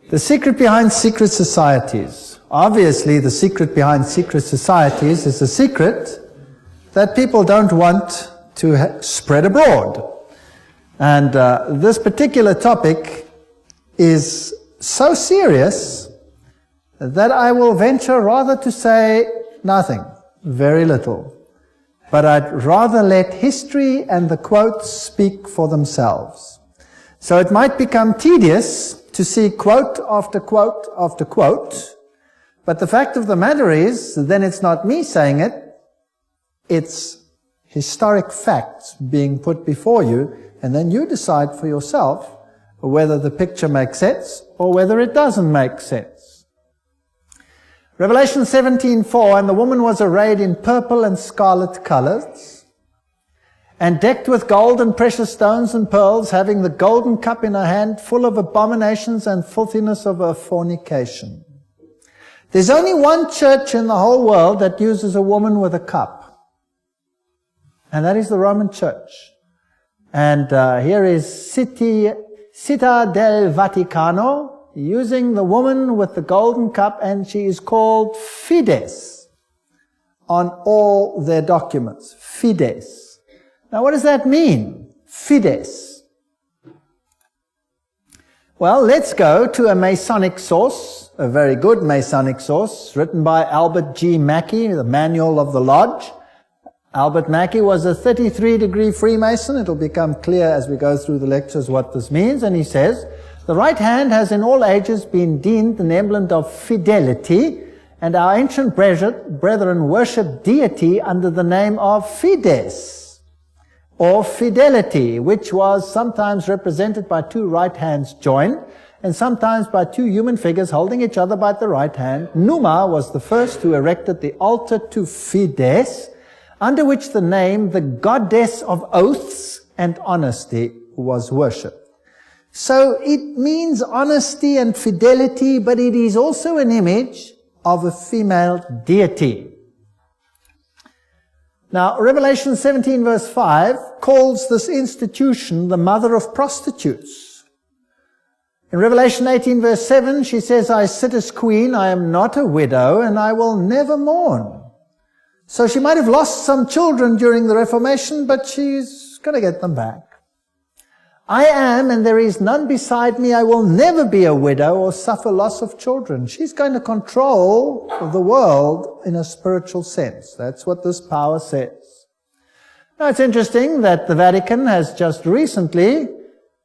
The secret behind secret societies. Obviously, the secret behind secret societies is a secret that people don't want to spread abroad. And this particular topic is so serious that I will venture rather to say nothing, very little. But I'd rather let history and the quotes speak for themselves. So it might become tedious to see quote after quote after quote, but the fact of the matter is, then it's not me saying it, it's historic facts being put before you, and then you decide for yourself whether the picture makes sense or whether it doesn't make sense. Revelation 17:4, and the woman was arrayed in purple and scarlet colors, and decked with gold and precious stones and pearls, having the golden cup in her hand, full of abominations and filthiness of her fornication. There's only one church in the whole world that uses a woman with a cup, and that is the Roman Church. And here is Città del Vaticano, using the woman with the golden cup, and she is called Fides on all their documents. Fides. Now, what does that mean? Fides. Well, let's go to a Masonic source, a very good Masonic source, written by Albert G. Mackey, the Manual of the Lodge. Albert Mackey was a 33-degree Freemason. It'll become clear as we go through the lectures what this means. And he says, the right hand has in all ages been deemed an emblem of fidelity, and our ancient brethren worshipped deity under the name of Fides, or fidelity, which was sometimes represented by two right hands joined, and sometimes by two human figures holding each other by the right hand. Numa was the first who erected the altar to Fides, under which the name, the goddess of oaths and honesty, was worshipped. So it means honesty and fidelity, but it is also an image of a female deity. Now, Revelation 17 verse 5 calls this institution the mother of prostitutes. In Revelation 18 verse 7, she says, I sit as queen, I am not a widow, and I will never mourn. So she might have lost some children during the Reformation, but she's going to get them back. I am, and there is none beside me. I will never be a widow or suffer loss of children. She's going to control the world in a spiritual sense. That's what this power says. Now, it's interesting that the Vatican has just recently,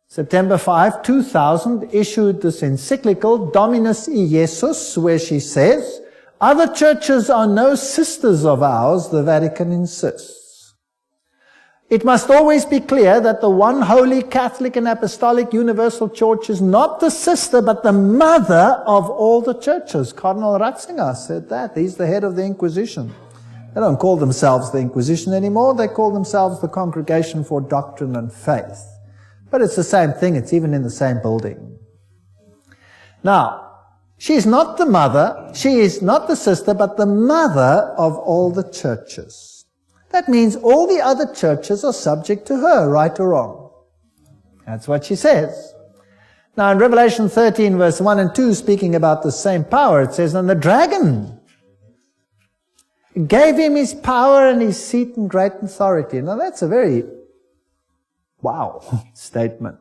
September 5, 2000, issued this encyclical, Dominus Iesus, where she says, other churches are no sisters of ours, the Vatican insists. It must always be clear that the one holy Catholic and Apostolic Universal Church is not the sister, but the mother of all the churches. Cardinal Ratzinger said that. He's the head of the Inquisition. They don't call themselves the Inquisition anymore. They call themselves the Congregation for Doctrine and Faith. But it's the same thing. It's even in the same building. Now, she is not the mother, she is not the sister, but the mother of all the churches. That means all the other churches are subject to her, right or wrong. That's what she says. Now in Revelation 13 verse 1 and 2, speaking about the same power, it says, and the dragon gave him his power and his seat and great authority. Now that's a very wow statement.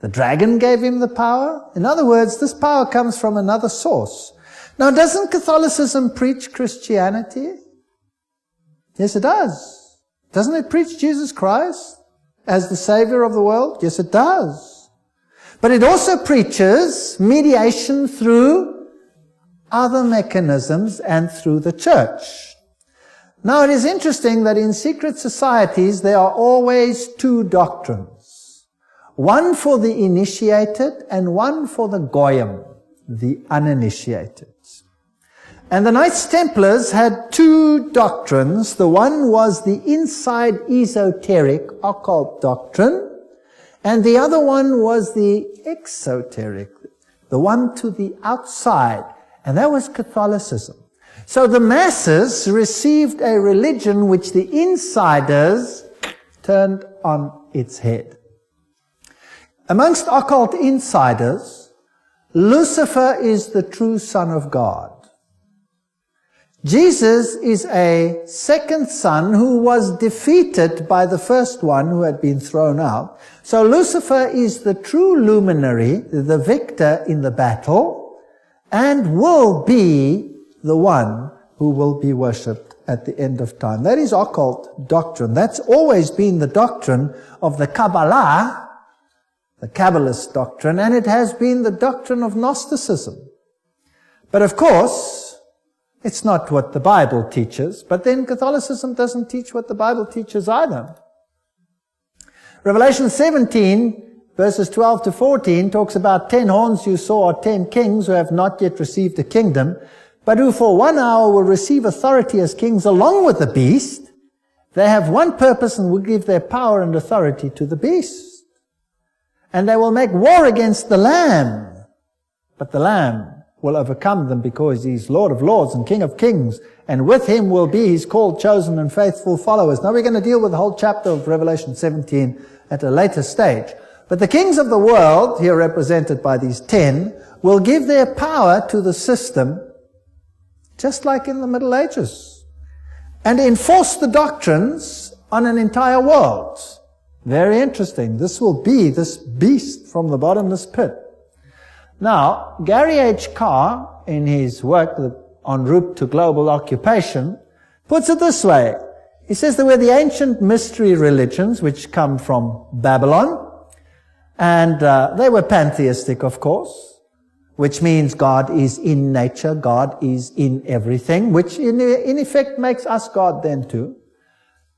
The dragon gave him the power. In other words, this power comes from another source. Now, doesn't Catholicism preach Christianity? Yes, it does. Doesn't it preach Jesus Christ as the Savior of the world? Yes, it does. But it also preaches mediation through other mechanisms and through the church. Now, it is interesting that in secret societies there are always two doctrines. One for the initiated and one for the goyim, the uninitiated. And the Knights Templars had two doctrines. The one was the inside esoteric occult doctrine, and the other one was the exoteric, the one to the outside, and that was Catholicism. So the masses received a religion which the insiders turned on its head. Amongst occult insiders, Lucifer is the true Son of God. Jesus is a second son who was defeated by the first one who had been thrown out. So Lucifer is the true luminary, the victor in the battle, and will be the one who will be worshipped at the end of time. That is occult doctrine. That's always been the doctrine of the Kabbalah, the Kabbalist doctrine, and it has been the doctrine of Gnosticism. But of course, it's not what the Bible teaches, but then Catholicism doesn't teach what the Bible teaches either. Revelation 17, verses 12 to 14, talks about 10 horns you saw are 10 kings who have not yet received a kingdom, but who for 1 hour will receive authority as kings along with the beast. They have one purpose and will give their power and authority to the beast. And they will make war against the Lamb, but the Lamb will overcome them because he's Lord of lords and King of kings, and with him will be his called, chosen, and faithful followers. Now we're going to deal with the whole chapter of Revelation 17 at a later stage. But the kings of the world, here represented by these 10, will give their power to the system, just like in the Middle Ages, and enforce the doctrines on an entire world. Very interesting. This will be this beast from the bottomless pit. Now, Gary H. Carr, in his work En route to global occupation, puts it this way. He says there were the ancient mystery religions which come from Babylon, and they were pantheistic, of course, which means God is in nature, God is in everything, which in effect makes us God then too.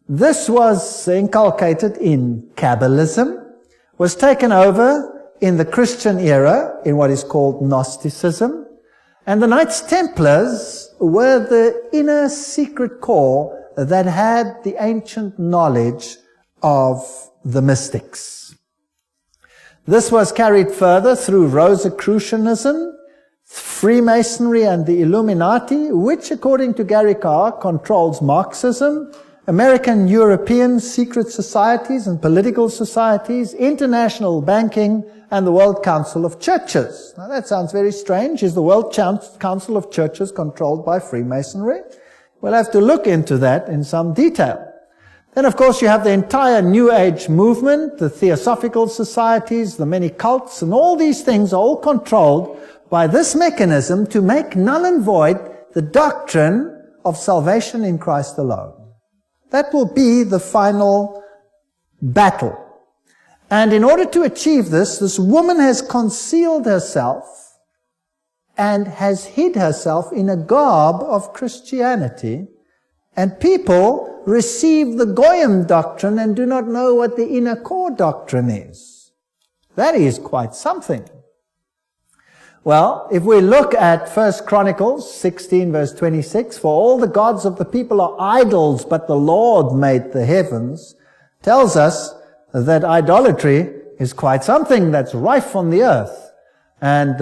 This was inculcated in Kabbalism, was taken over in the Christian era, in what is called Gnosticism. And the Knights Templars were the inner secret core that had the ancient knowledge of the mystics. This was carried further through Rosicrucianism, Freemasonry, and the Illuminati, which, according to Gary Carr, controls Marxism, American European secret societies and political societies, international banking, and the World Council of Churches. Now that sounds very strange. Is the World Council of Churches controlled by Freemasonry? We'll have to look into that in some detail. Then, of course, you have the entire New Age movement, the Theosophical societies, the many cults, and all these things are all controlled by this mechanism to make null and void the doctrine of salvation in Christ alone. That will be the final battle. And in order to achieve this, this woman has concealed herself and has hid herself in a garb of Christianity. And people receive the Goyim doctrine and do not know what the inner core doctrine is. That is quite something. Well, if we look at 1 Chronicles 16 verse 26, for all the gods of the people are idols, but the Lord made the heavens, tells us that idolatry is quite something that's rife on the earth. And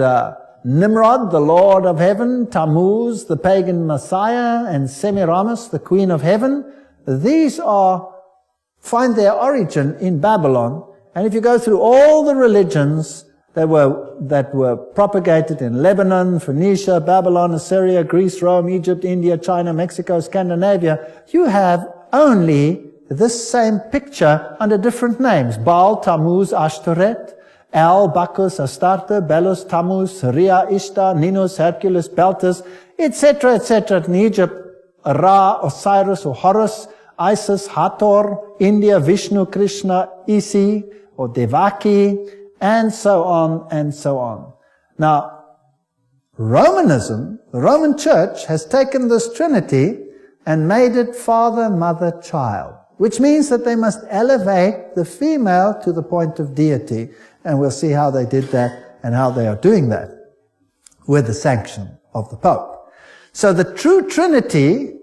Nimrod, the Lord of heaven, Tammuz, the pagan Messiah, and Semiramis, the Queen of heaven, these find their origin in Babylon. And if you go through all the religions that were propagated in Lebanon, Phoenicia, Babylon, Assyria, Greece, Rome, Egypt, India, China, Mexico, Scandinavia, you have only this same picture under different names. Baal, Tammuz, Ashtoreth, El, Bacchus, Astarte, Belus, Tammuz, Rhea, Ishtar, Ninus, Hercules, Beltis, etc., etc. In Egypt, Ra, Osiris, or Horus, Isis, Hathor, India, Vishnu, Krishna, Isi, or Devaki, and so on and so on. Now, Romanism, the Roman Church, has taken this Trinity and made it Father, Mother, Child, which means that they must elevate the female to the point of deity. And we'll see how they did that and how they are doing that with the sanction of the Pope. So the true Trinity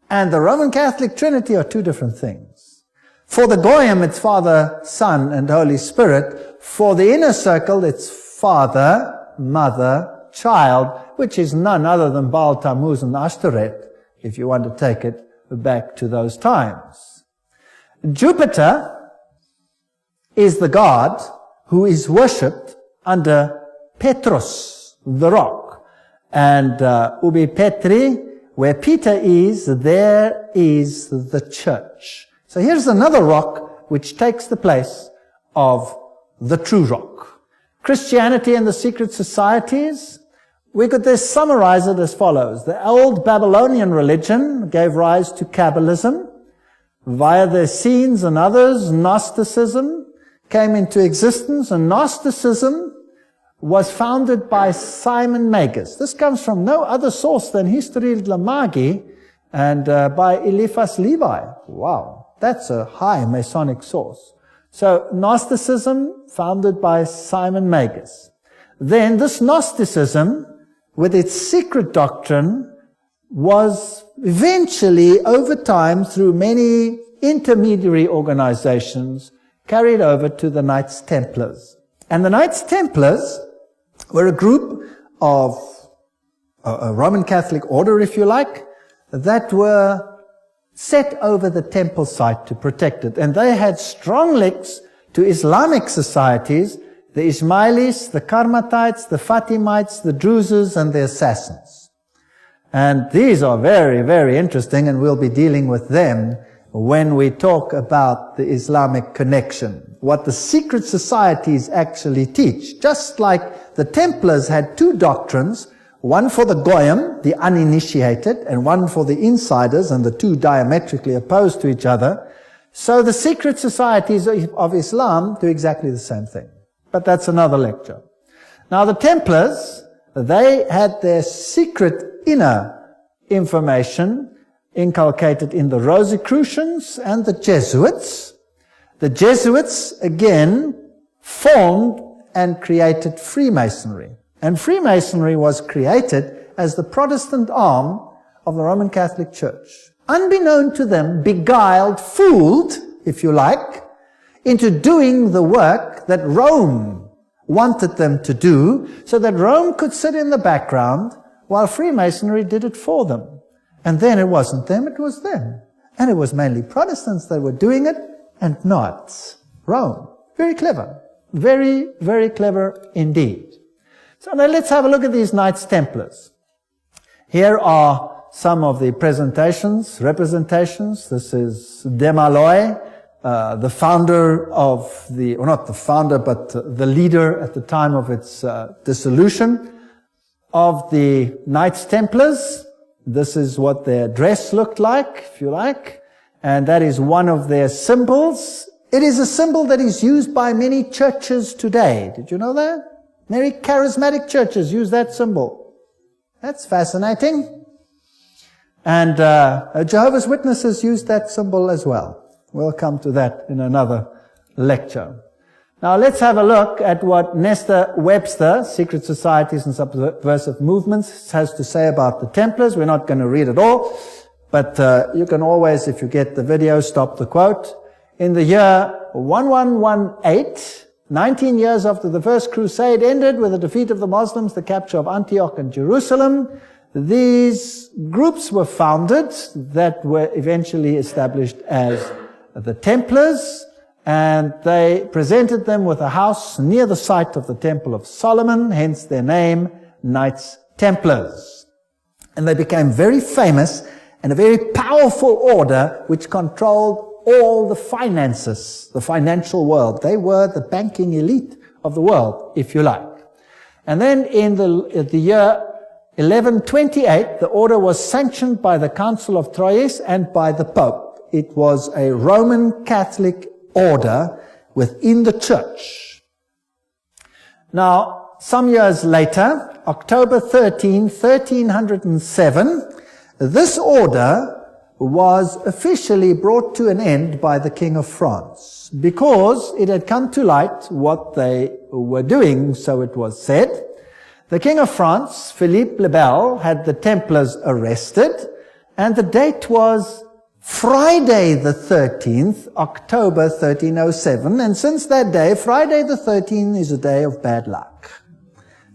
and the Roman Catholic Trinity are two different things. For the Goyim, it's Father, Son, and Holy Spirit. For the inner circle, it's Father, Mother, Child, which is none other than Baal, Tammuz, and Ashtoreth, if you want to take it back to those times. Jupiter is the god who is worshipped under Petrus. the rock. And ubi Petri, where Peter is, there is the church. So here's another rock which takes the place of the true rock. Christianity and the secret societies, we could just summarize it as follows. The old Babylonian religion gave rise to Kabbalism. Via the Essenes and others, Gnosticism came into existence, and Gnosticism was founded by Simon Magus. This comes from no other source than History de la Magie and by Eliphas Levi. Wow, that's a high Masonic source. So Gnosticism, founded by Simon Magus. Then this Gnosticism, with its secret doctrine, was eventually, over time, through many intermediary organizations, carried over to the Knights Templars. And the Knights Templars were a group of a Roman Catholic order, if you like, that were set over the temple site to protect it. And they had strong links to Islamic societies, the Ismailis, the Karmatites, the Fatimites, the Druzes, and the Assassins. And these are very, very interesting, and we'll be dealing with them when we talk about the Islamic connection, what the secret societies actually teach. Just like the Templars had two doctrines, one for the Goyim, the uninitiated, and one for the insiders, and the two diametrically opposed to each other. So the secret societies of Islam do exactly the same thing. But that's another lecture. Now the Templars, they had their secret inner information inculcated in the Rosicrucians and the Jesuits. The Jesuits, again, formed and created Freemasonry. And Freemasonry was created as the Protestant arm of the Roman Catholic Church. Unbeknown to them, beguiled, fooled, if you like, into doing the work that Rome wanted them to do, so that Rome could sit in the background while Freemasonry did it for them. And then it wasn't them, it was them. And it was mainly Protestants that were doing it, and not Rome. Very clever. Very, very clever indeed. So now let's have a look at these Knights Templars. Here are some of the representations. This is Desmaloy, the founder of the, or not the founder, but the leader at the time of its dissolution of the Knights Templars. This is what their dress looked like, if you like, and that is one of their symbols. It is a symbol that is used by many churches today. Did you know that? Many charismatic churches use that symbol. That's fascinating. And Jehovah's Witnesses use that symbol as well. We'll come to that in another lecture. Now let's have a look at what Nestor Webster, Secret Societies and Subversive Movements, has to say about the Templars. We're not going to read it all, but you can always, if you get the video, stop the quote. In the year 1118, 19 years after the First Crusade ended with the defeat of the Muslims, the capture of Antioch and Jerusalem, these groups were founded that were eventually established as the Templars, and they presented them with a house near the site of the Temple of Solomon, hence their name, Knights Templars. And they became very famous and a very powerful order which controlled all the finances, the financial world. They were the banking elite of the world, if you like. And then in the year 1128, the order was sanctioned by the Council of Troyes and by the Pope. It was a Roman Catholic order within the church. Now, some years later, October 13, 1307, this order was officially brought to an end by the King of France because it had come to light what they were doing, so it was said. The King of France, Philippe le Bel, had the Templars arrested, and the date was Friday the 13th, October 1307, and since that day, Friday the 13th is a day of bad luck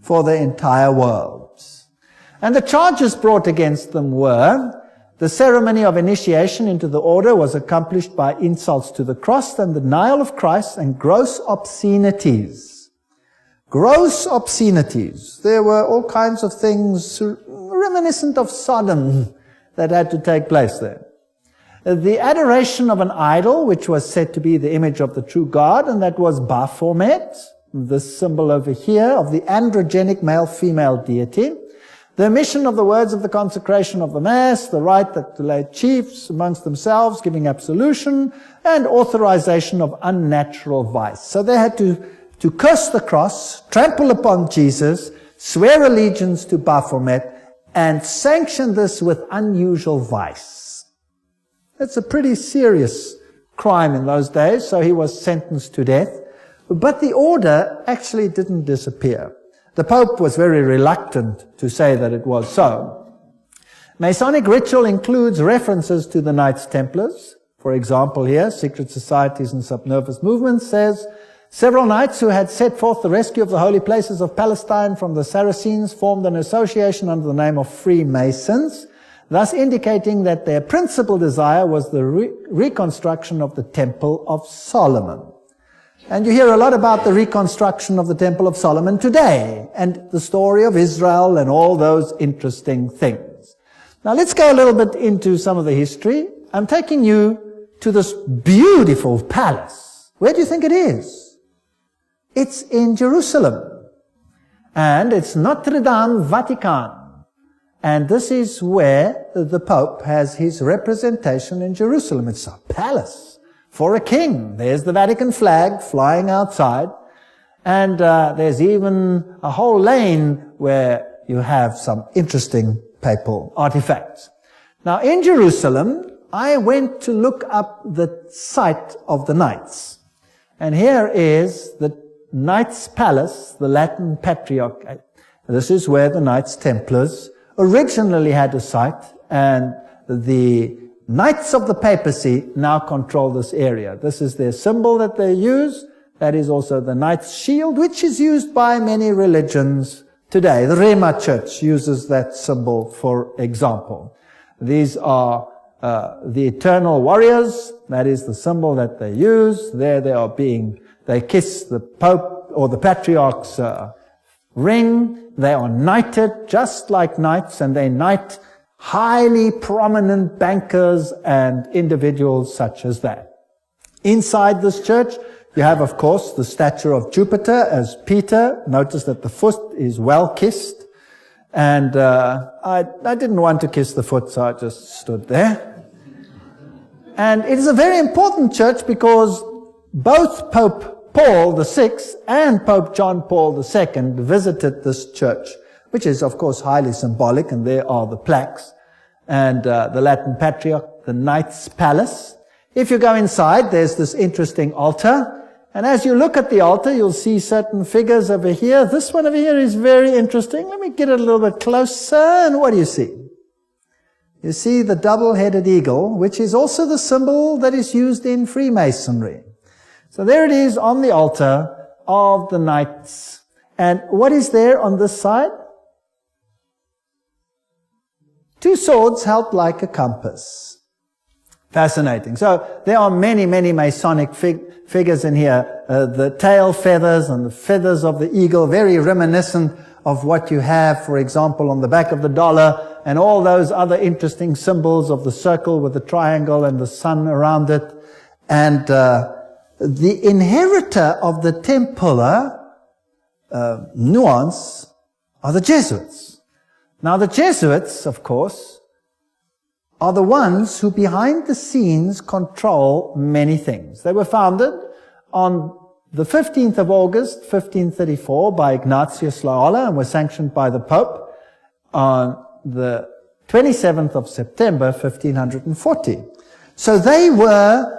for the entire world. And the charges brought against them were: the ceremony of initiation into the order was accomplished by insults to the cross and the denial of Christ and gross obscenities. gross obscenities. There were all kinds of things reminiscent of Sodom that had to take place there. The adoration of an idol, which was said to be the image of the true God, and that was Baphomet, this symbol over here of the androgenic male-female deity. The omission of the words of the consecration of the Mass, the right that the lay chiefs amongst themselves giving absolution, and authorization of unnatural vice. So they had to curse the cross, trample upon Jesus, swear allegiance to Baphomet, and sanction this with unusual vice. That's a pretty serious crime in those days, so he was sentenced to death. But the order actually didn't disappear. The Pope was very reluctant to say that it was so. Masonic ritual includes references to the Knights Templars. For example here, Secret Societies and Subnervous Movements says, several knights who had set forth the rescue of the holy places of Palestine from the Saracens formed an association under the name of Freemasons, thus indicating that their principal desire was the reconstruction of the Temple of Solomon. And you hear a lot about the reconstruction of the Temple of Solomon today, and the story of Israel and all those interesting things. Now let's go a little bit into some of the history. I'm taking you to this beautiful palace. Where do you think it is? It's in Jerusalem. And it's Notre Dame Vatican. And this is where the Pope has his representation in Jerusalem. It's a palace for a king. There's the Vatican flag flying outside. And there's even a whole lane where you have some interesting papal artifacts. Now in Jerusalem, I went to look up the site of the Knights. And here is the Knights Palace, the Latin Patriarch. This is where the Knights Templars originally had a site, and the Knights of the Papacy now control this area. This is their symbol that they use. That is also the Knight's shield, which is used by many religions today. The Rema Church uses that symbol, for example. These are the eternal warriors. That is the symbol that they use. There they kiss the Pope or the Patriarch's ring. They are knighted just like knights, and they knight highly prominent bankers and individuals such as that. Inside this church, you have, of course, the statue of Jupiter as Peter. Notice that the foot is well kissed. And I didn't want to kiss the foot, so I just stood there. And it is a very important church because both Pope Paul VI and Pope John Paul II visited this church, which is, of course, highly symbolic, and there are the plaques. And the Latin Patriarch, the Knights Palace. If you go inside, there's this interesting altar. And as you look at the altar, you'll see certain figures over here. This one over here is very interesting. Let me get it a little bit closer. And what do you see? You see the double-headed eagle, which is also the symbol that is used in Freemasonry. So there it is on the altar of the Knights. And what is there on this side? Two swords held like a compass. Fascinating. So there are many, many Masonic figures in here. The tail feathers and the feathers of the eagle, very reminiscent of what you have, for example, on the back of the dollar, and all those other interesting symbols of the circle with the triangle and the sun around it. And the inheritor of the Templar nuance are the Jesuits. Now the Jesuits, of course, are the ones who behind the scenes control many things. They were founded on the 15th of August, 1534 by Ignatius Loyola and were sanctioned by the Pope on the 27th of September, 1540. So they were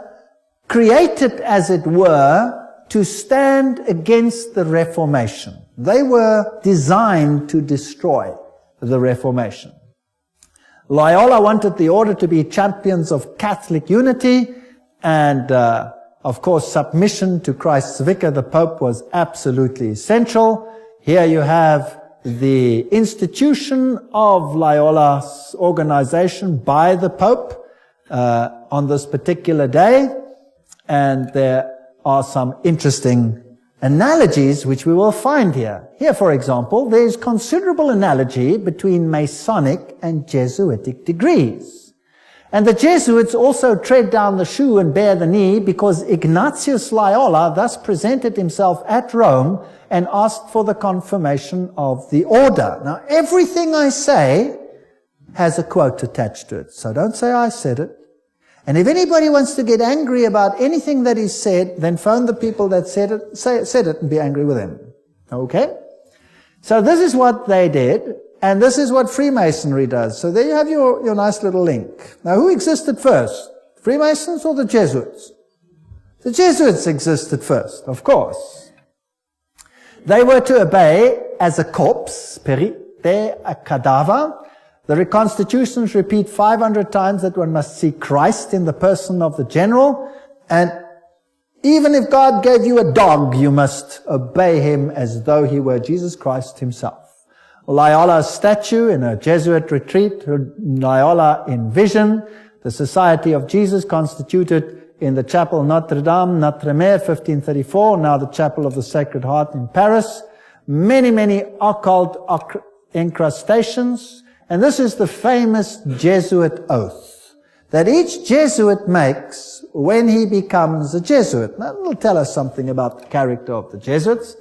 created, as it were, to stand against the Reformation. They were designed to destroy the Reformation. Loyola wanted the order to be champions of Catholic unity, and of course submission to Christ's vicar, the Pope, was absolutely essential. Here you have the institution of Loyola's organization by the Pope on this particular day. And there are some interesting analogies which we will find here. Here, for example, there is considerable analogy between Masonic and Jesuitic degrees. And the Jesuits also tread down the shoe and bear the knee because Ignatius Loyola thus presented himself at Rome and asked for the confirmation of the order. Now, everything I say has a quote attached to it. So don't say I said it. And if anybody wants to get angry about anything that is said, then phone the people that said it and be angry with them. Okay? So this is what they did. And this is what Freemasonry does. So there you have your nice little link. Now, who existed first? Freemasons or the Jesuits? The Jesuits existed first, of course. They were to obey as a corpse, perite, a cadaver. The reconstitutions repeat 500 times that one must see Christ in the person of the general. And even if God gave you a dog, you must obey him as though he were Jesus Christ himself. Loyola's statue in a Jesuit retreat, Loyola in vision, the Society of Jesus constituted in the Chapel Notre Dame, Notre Dame, 1534, now the Chapel of the Sacred Heart in Paris. Many, many occult incrustations. And this is the famous Jesuit oath that each Jesuit makes when he becomes a Jesuit. Now, it'll tell us something about the character of the Jesuits.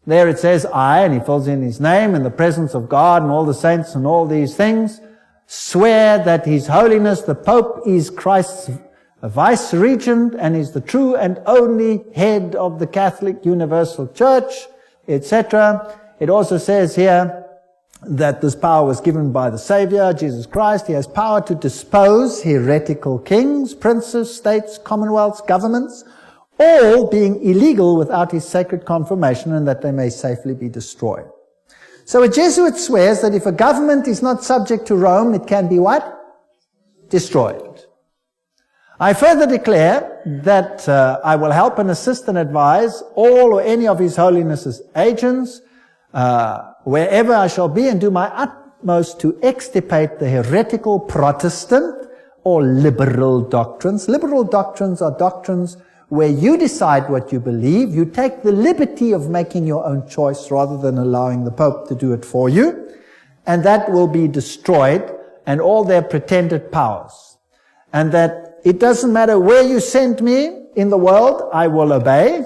There it says, I, and he fills in his name, in the presence of God and all the saints and all these things, swear that His Holiness the Pope is Christ's vice-regent and is the true and only head of the Catholic Universal Church, etc. It also says here that this power was given by the Savior, Jesus Christ. He has power to dispose heretical kings, princes, states, commonwealths, governments, all being illegal without his sacred confirmation, and that they may safely be destroyed. So a Jesuit swears that if a government is not subject to Rome, it can be what? Destroyed. I further declare that I will help and assist and advise all or any of His Holiness's agents wherever I shall be, and do my utmost to extirpate the heretical Protestant or liberal doctrines. Liberal doctrines are doctrines where you decide what you believe. You take the liberty of making your own choice rather than allowing the Pope to do it for you. And that will be destroyed, and all their pretended powers. And that it doesn't matter where you send me in the world, I will obey.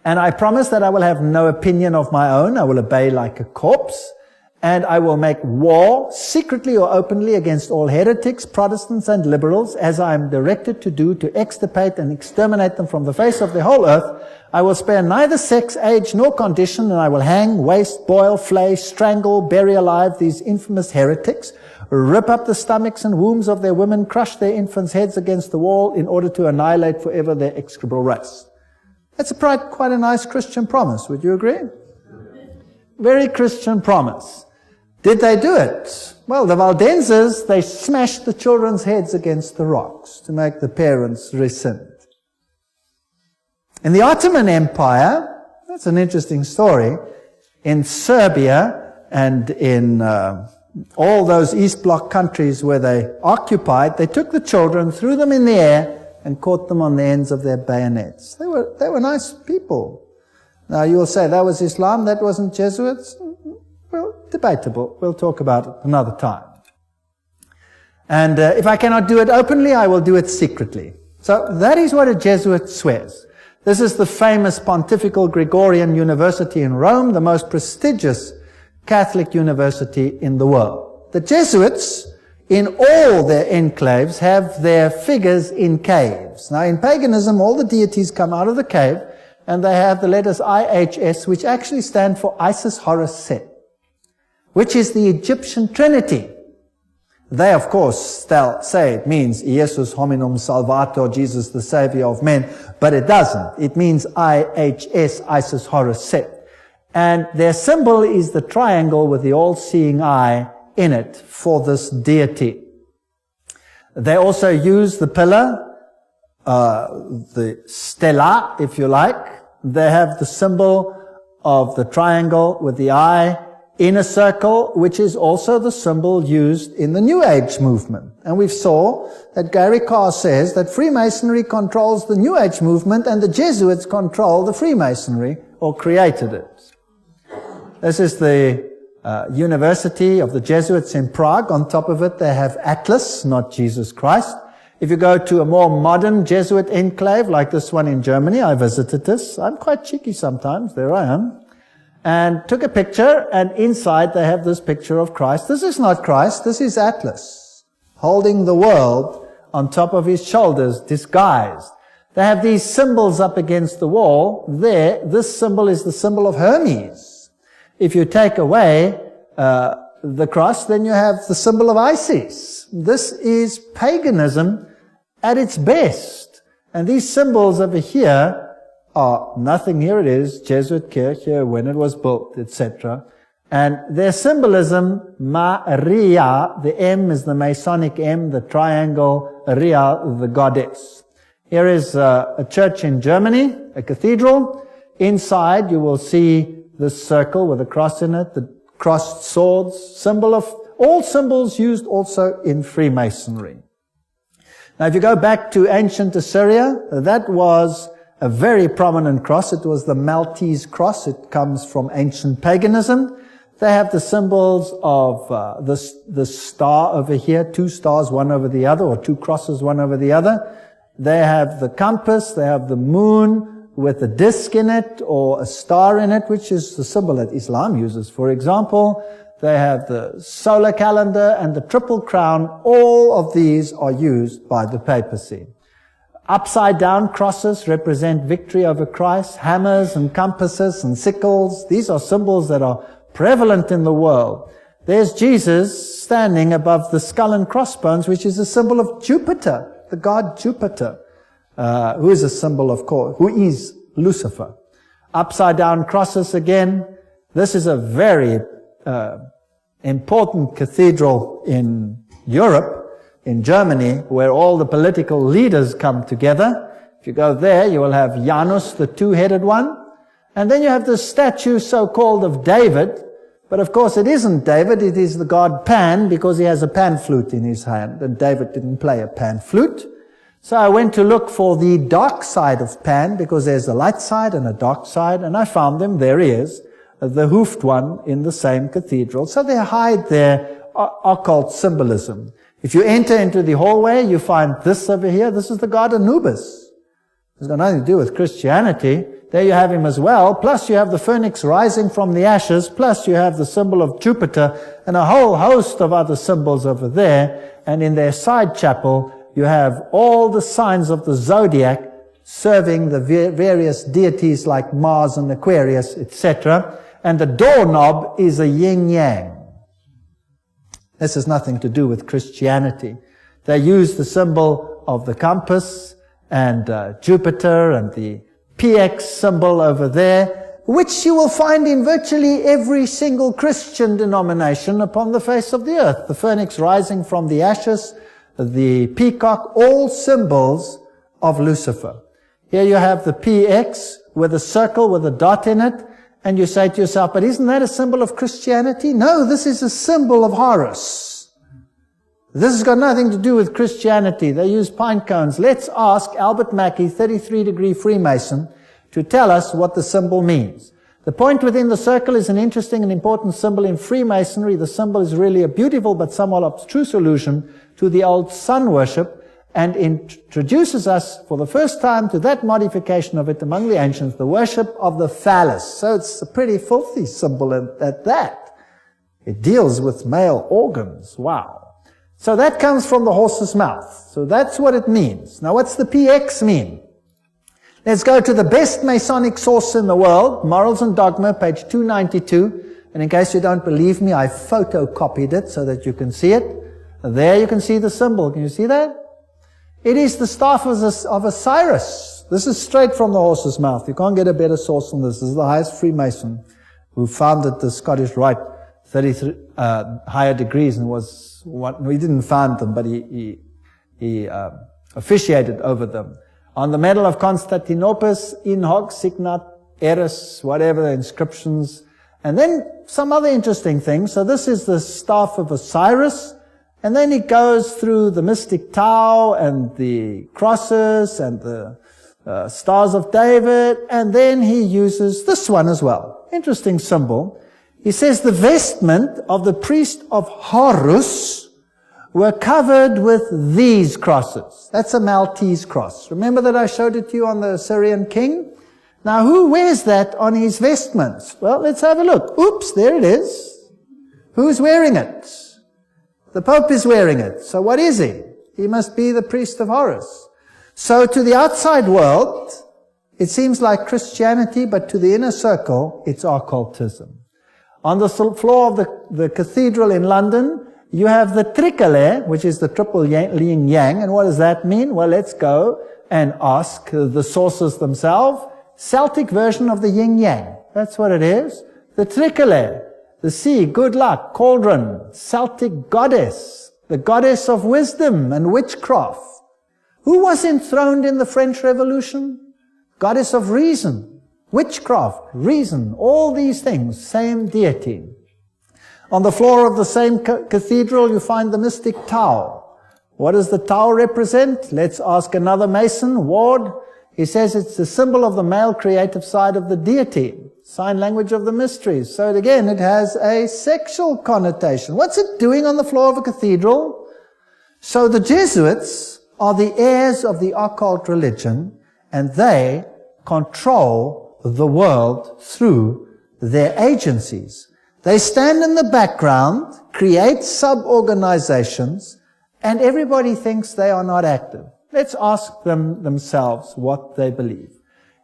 And I promise that I will have no opinion of my own. I will obey like a corpse. And I will make war, secretly or openly, against all heretics, Protestants, and liberals, as I am directed to do, to extirpate and exterminate them from the face of the whole earth. I will spare neither sex, age, nor condition, and I will hang, waste, boil, flay, strangle, bury alive these infamous heretics, rip up the stomachs and wombs of their women, crush their infants' heads against the wall, in order to annihilate forever their execrable race. That's quite a nice Christian promise. Would you agree? Very Christian promise. Did they do it? Well, the Waldenses, they smashed the children's heads against the rocks to make the parents rescind. In the Ottoman Empire, that's an interesting story, in Serbia and in all those East Bloc countries where they occupied, they took the children, threw them in the air, and caught them on the ends of their bayonets. They were nice people. Now you will say that was Islam, that wasn't Jesuits. Well, debatable. We'll talk about it another time. And if I cannot do it openly, I will do it secretly. So that is what a Jesuit swears. This is the famous Pontifical Gregorian University in Rome, the most prestigious Catholic university in the world. The Jesuits, in all their enclaves, have their figures in caves. Now, in paganism, all the deities come out of the cave, and they have the letters IHS, which actually stand for Isis, Horus, Set, which is the Egyptian Trinity. They, of course, say it means Iesus hominum salvator, Jesus the Savior of men, but it doesn't. It means IHS, Isis, Horus, Set. And their symbol is the triangle with the all-seeing eye in it for this deity. They also use the pillar, the stela, if you like. They have the symbol of the triangle with the eye inner circle, which is also the symbol used in the New Age movement. And we saw that Gary Carr says that Freemasonry controls the New Age movement and the Jesuits control the Freemasonry, or created it. This is the University of the Jesuits in Prague. On top of it, they have Atlas, not Jesus Christ. If you go to a more modern Jesuit enclave, like this one in Germany, I visited this. I'm quite cheeky sometimes. There I am. And took a picture, and inside they have this picture of Christ. This is not Christ. This is Atlas, holding the world on top of his shoulders, disguised. They have these symbols up against the wall. There, this symbol is the symbol of Hermes. If you take away the cross, then you have the symbol of Isis. This is paganism at its best. And these symbols over here are nothing. Here it is, Jesuit Kirche, when it was built, etc. And their symbolism, Maria, the M is the Masonic M, the triangle, Ria, the goddess. Here is a church in Germany, a cathedral. Inside you will see this circle with a cross in it, the crossed swords, symbol of all symbols used also in Freemasonry. Now if you go back to ancient Assyria, that was a very prominent cross. It was the Maltese cross. It comes from ancient paganism. They have the symbols of the star over here, two stars, one over the other, or two crosses, one over the other. They have the compass. They have the moon with a disc in it or a star in it, which is the symbol that Islam uses, for example. They have the solar calendar and the triple crown. All of these are used by the papacy. Upside down crosses represent victory over Christ. Hammers and compasses and sickles. These are symbols that are prevalent in the world. There's Jesus standing above the skull and crossbones, which is a symbol of Jupiter, the god Jupiter, who is a symbol of course, who is Lucifer. Upside down crosses again. This is a very important cathedral in Europe, in Germany, where all the political leaders come together. If you go there, you will have Janus, the two-headed one. And then you have the statue so-called of David. But of course it isn't David, it is the god Pan, because he has a pan flute in his hand. And David didn't play a pan flute. So I went to look for the dark side of Pan, because there's a light side and a dark side. And I found them, there he is, the hoofed one in the same cathedral. So they hide their occult symbolism. If you enter into the hallway, you find this over here. This is the god Anubis. It's got nothing to do with Christianity. There you have him as well. Plus you have the phoenix rising from the ashes. Plus you have the symbol of Jupiter and a whole host of other symbols over there. And in their side chapel, you have all the signs of the zodiac serving the various deities like Mars and Aquarius, etc. And the doorknob is a yin-yang. This has nothing to do with Christianity. They use the symbol of the compass and Jupiter and the PX symbol over there, which you will find in virtually every single Christian denomination upon the face of the earth. The phoenix rising from the ashes, the peacock, all symbols of Lucifer. Here you have the PX with a circle with a dot in it. And you say to yourself, but isn't that a symbol of Christianity? No, this is a symbol of Horus. This has got nothing to do with Christianity. They use pine cones. Let's ask Albert Mackey, 33-degree Freemason, to tell us what the symbol means. The point within the circle is an interesting and important symbol in Freemasonry. The symbol is really a beautiful but somewhat abstruse allusion to the old sun worship, and introduces us for the first time to that modification of it among the ancients, the worship of the phallus. So it's a pretty filthy symbol at that. It deals with male organs. Wow. So that comes from the horse's mouth. So that's what it means. Now what's the PX mean? Let's go to the best Masonic source in the world, Morals and Dogma, page 292. And in case you don't believe me, I photocopied it so that you can see it. There you can see the symbol. Can you see that? It is the staff of Osiris. This is straight from the horse's mouth. You can't get a better source than this. This is the highest Freemason who founded the Scottish Rite, 33 higher degrees, and was what, no, he didn't found them, but he officiated over them. On the medal of Constantinopus, in hoc signat eris, whatever the inscriptions, And then some other interesting things. So this is the staff of Osiris. And then he goes through the mystic Tau and the crosses and the stars of David. And then he uses this one as well. Interesting symbol. He says the vestment of the priest of Horus were covered with these crosses. That's a Maltese cross. Remember that I showed it to you on the Assyrian king? Now, who wears that on his vestments? Well, let's have a look. Oops, there it is. Who's wearing it? The Pope is wearing it. So what is he? He must be the priest of Horus. So to the outside world, it seems like Christianity, but to the inner circle, it's occultism. On the floor of the cathedral in London, you have the tricolour, which is the triple yin yang. And what does that mean? Well, let's go and ask the sources themselves. Celtic version of the yin yang. That's what it is. The tricolour, the sea, good luck, cauldron, Celtic goddess, the goddess of wisdom and witchcraft. Who was enthroned in the French Revolution? Goddess of reason, witchcraft, reason, all these things, same deity. On the floor of the same cathedral, you find the mystic Tau. What does the Tau represent? Let's ask another Mason, Ward. He says it's the symbol of the male creative side of the deity, sign language of the mysteries. So again, it has a sexual connotation. What's it doing on the floor of a cathedral? So the Jesuits are the heirs of the occult religion, and they control the world through their agencies. They stand in the background, create sub-organizations, and everybody thinks they are not active. Let's ask them themselves what they believe.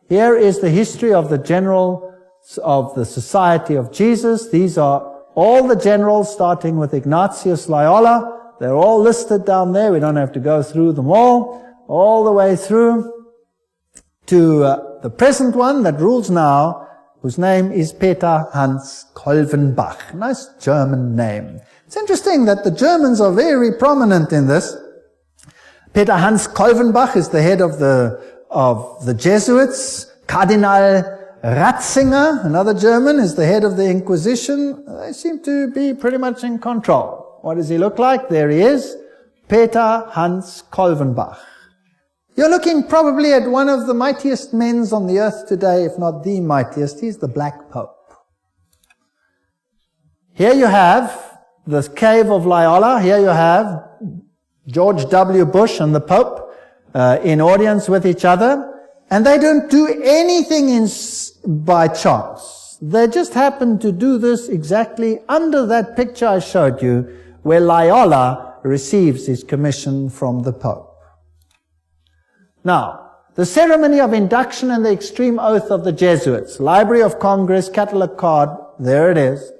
Here is the history of the generals of the Society of Jesus. These are all the generals, starting with Ignatius Loyola. They're all listed down there. We don't have to go through them all the way through to the present one that rules now, whose name is Peter Hans Kolvenbach. Nice German name. It's interesting that the Germans are very prominent in this. Peter Hans Kolvenbach is the head of the Jesuits. Cardinal Ratzinger, another German, is the head of the Inquisition. They seem to be pretty much in control. What does he look like? There he is. Peter Hans Kolvenbach. You're looking probably at one of the mightiest men on the earth today, if not the mightiest. He's the Black Pope. Here you have the cave of Loyola. Here you have George W. Bush and the Pope in audience with each other. And they don't do anything by chance. They just happen to do this exactly under that picture I showed you, where Loyola receives his commission from the Pope. Now, the ceremony of induction and the extreme oath of the Jesuits, Library of Congress, catalog card, there it is.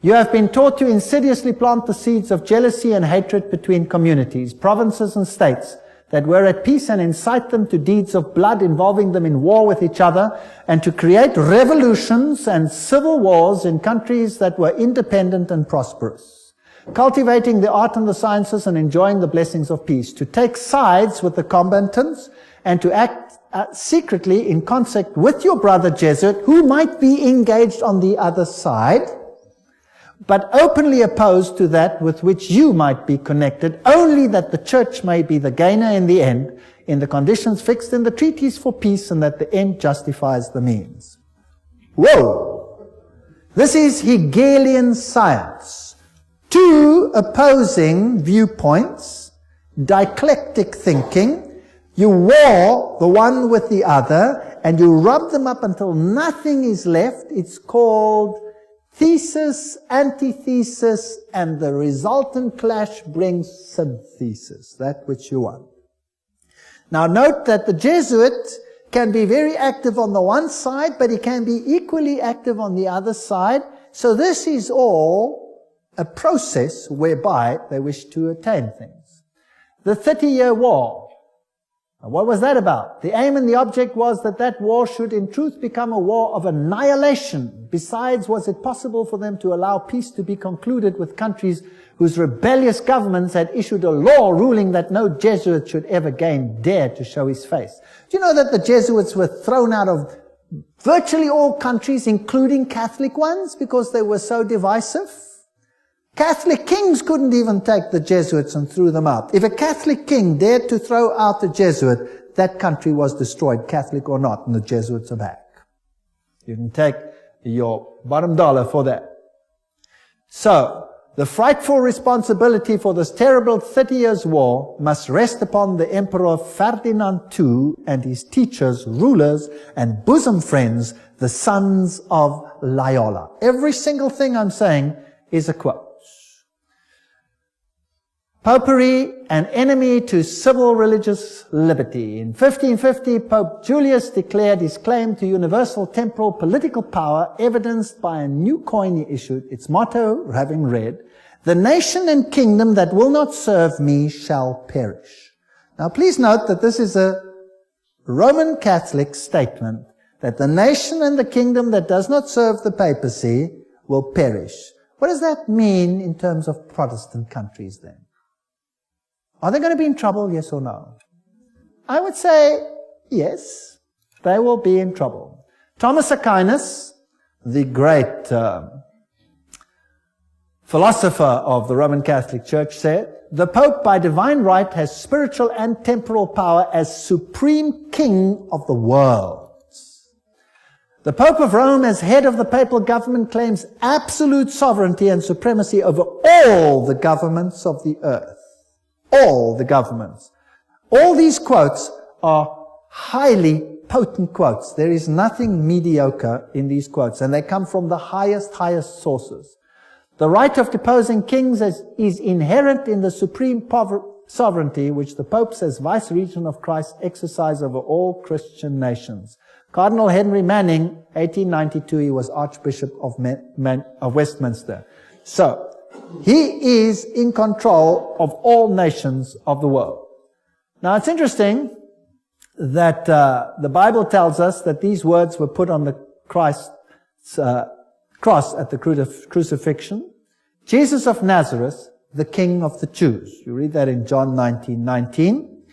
You have been taught to insidiously plant the seeds of jealousy and hatred between communities, provinces and states that were at peace, and incite them to deeds of blood involving them in war with each other, and to create revolutions and civil wars in countries that were independent and prosperous, cultivating the art and the sciences and enjoying the blessings of peace, to take sides with the combatants, and to act secretly in concert with your brother Jesuit, who might be engaged on the other side, but openly opposed to that with which you might be connected, only that the church may be the gainer in the end, in the conditions fixed in the treaties for peace, and that the end justifies the means. Whoa! This is Hegelian science. Two opposing viewpoints, dialectic thinking. You war the one with the other, and you rub them up until nothing is left. It's called thesis, antithesis, and the resultant clash brings synthesis, that which you want. Now note that the Jesuit can be very active on the one side, but he can be equally active on the other side. So this is all a process whereby they wish to attain things. The 30-year War. What was that about? The aim and the object was that that war should in truth become a war of annihilation. Besides, was it possible for them to allow peace to be concluded with countries whose rebellious governments had issued a law ruling that no Jesuit should ever again dare to show his face? Do you know that the Jesuits were thrown out of virtually all countries, including Catholic ones, because they were so divisive. Catholic kings couldn't even take the Jesuits and threw them out. If a Catholic king dared to throw out a Jesuit, that country was destroyed, Catholic or not, and the Jesuits are back. You can take your bottom dollar for that. So, the frightful responsibility for this terrible 30 Years' War must rest upon the Emperor Ferdinand II and his teachers, rulers, and bosom friends, the sons of Loyola. Every single thing I'm saying is a quote. Popery, an enemy to civil religious liberty. In 1550, Pope Julius declared his claim to universal temporal political power, evidenced by a new coin he issued, its motto having read, "The nation and kingdom that will not serve me shall perish." Now please note that this is a Roman Catholic statement, that the nation and the kingdom that does not serve the papacy will perish. What does that mean in terms of Protestant countries then? Are they going to be in trouble, yes or no? I would say yes, they will be in trouble. Thomas Aquinas, the great philosopher of the Roman Catholic Church, said, "The Pope by divine right has spiritual and temporal power as supreme king of the world. The Pope of Rome, as head of the papal government, claims absolute sovereignty and supremacy over all the governments of the earth." All the governments. All these quotes are highly potent quotes. There is nothing mediocre in these quotes, and they come from the highest sources. The right of deposing kings is inherent in the supreme sovereignty which the popes as vice-regent of Christ exercise over all Christian nations. Cardinal Henry Manning, 1892, he was Archbishop of Westminster. So, he is in control of all nations of the world. Now it's interesting that the Bible tells us that these words were put on the Christ's cross at the crucifixion. Jesus of Nazareth, the King of the Jews. You read that in John 19:19.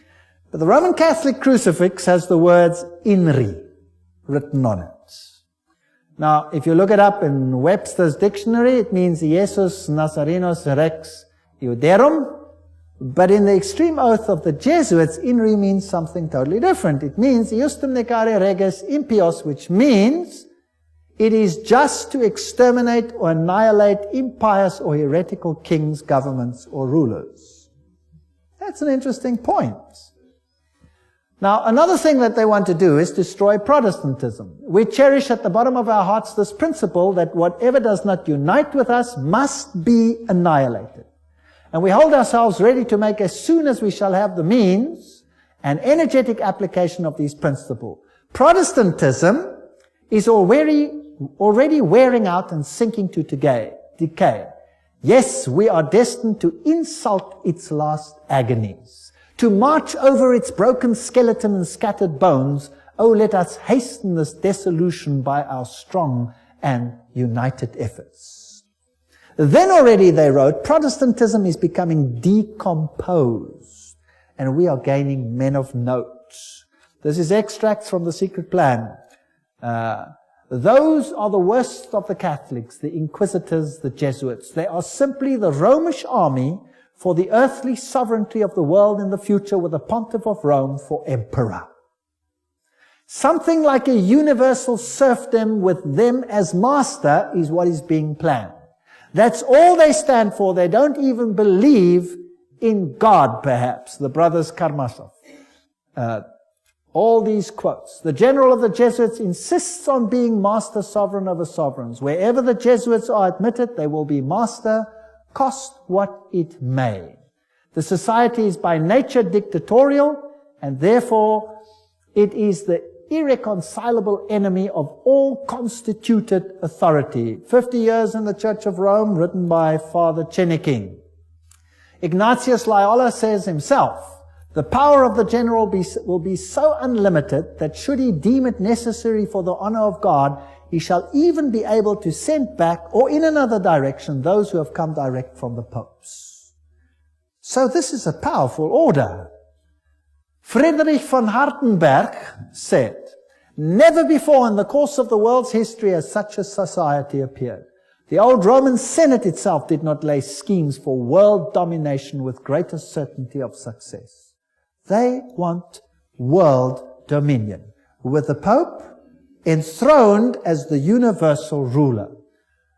But the Roman Catholic crucifix has the words "INRI" written on it. Now, if you look it up in Webster's dictionary, it means Jesus Nazarenos Rex Iuderum. But in the extreme oath of the Jesuits, INRI means something totally different. It means Iustum necare reges impios, which means it is just to exterminate or annihilate impious or heretical kings, governments, or rulers. That's an interesting point. Now, another thing that they want to do is destroy Protestantism. We cherish at the bottom of our hearts this principle that whatever does not unite with us must be annihilated. And we hold ourselves ready to make, as soon as we shall have the means, an energetic application of these principles. Protestantism is already wearing out and sinking to decay. Yes, we are destined to insult its last agonies. To march over its broken skeleton and scattered bones, oh, let us hasten this dissolution by our strong and united efforts. Then already, they wrote, Protestantism is becoming decomposed, and we are gaining men of note. This is extracts from The Secret Plan. Those are the worst of the Catholics, the Inquisitors, the Jesuits. They are simply the Romish army for the earthly sovereignty of the world in the future, with the Pontiff of Rome for emperor. Something like a universal serfdom with them as master is what is being planned. That's all they stand for. They don't even believe in God, perhaps, the brothers Karamazov. All these quotes. The general of the Jesuits insists on being master sovereign over sovereigns. Wherever the Jesuits are admitted, they will be master, cost what it may. The society is by nature dictatorial, and therefore it is the irreconcilable enemy of all constituted authority. 50 Years in the Church of Rome, written by Father Cheniking. Ignatius Loyola says himself, the power of the general will be so unlimited that should he deem it necessary for the honor of God, he shall even be able to send back, or in another direction, those who have come direct from the popes. So this is a powerful order. Friedrich von Hardenberg said, Never before in the course of the world's history has such a society appeared. The old Roman Senate itself did not lay schemes for world domination with greater certainty of success. They want world dominion, with the Pope enthroned as the universal ruler.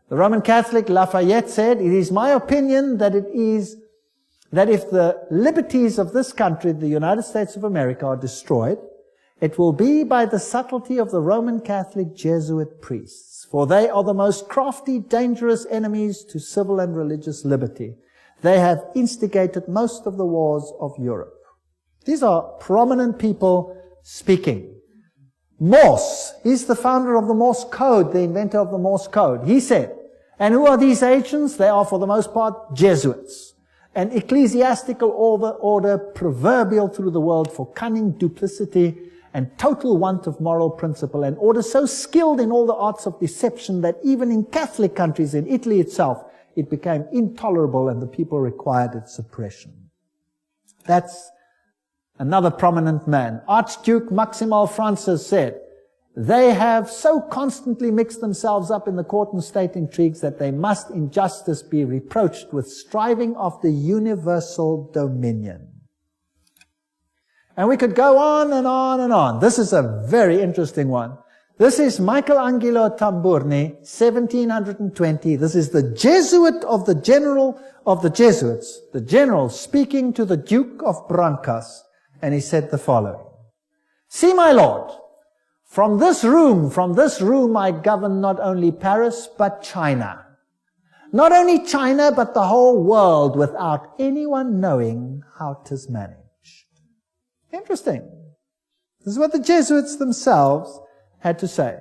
The Roman Catholic Lafayette said, "It is my opinion that if the liberties of this country, the United States of America, are destroyed, it will be by the subtlety of the Roman Catholic Jesuit priests, for they are the most crafty, dangerous enemies to civil and religious liberty. They have instigated most of the wars of Europe." These are prominent people speaking. Morse, he's the founder of the Morse code, the inventor of the Morse code. He said, and who are these agents? They are for the most part Jesuits, an ecclesiastical order proverbial through the world for cunning, duplicity, and total want of moral principle, an order so skilled in all the arts of deception that even in Catholic countries, in Italy itself, it became intolerable and the people required its suppression. That's another prominent man. Archduke Maximal Francis said, "They have so constantly mixed themselves up in the court and state intrigues that they must in justice be reproached with striving after universal dominion." And we could go on and on and on. This is a very interesting one. This is Michelangelo Tamburni, 1720. This is the Jesuit of the general of the Jesuits, the general speaking to the Duke of Brancas. And he said the following: "See, my lord, from this room I govern not only Paris, but China. Not only China, but the whole world without anyone knowing how 'tis managed." Interesting. This is what the Jesuits themselves had to say.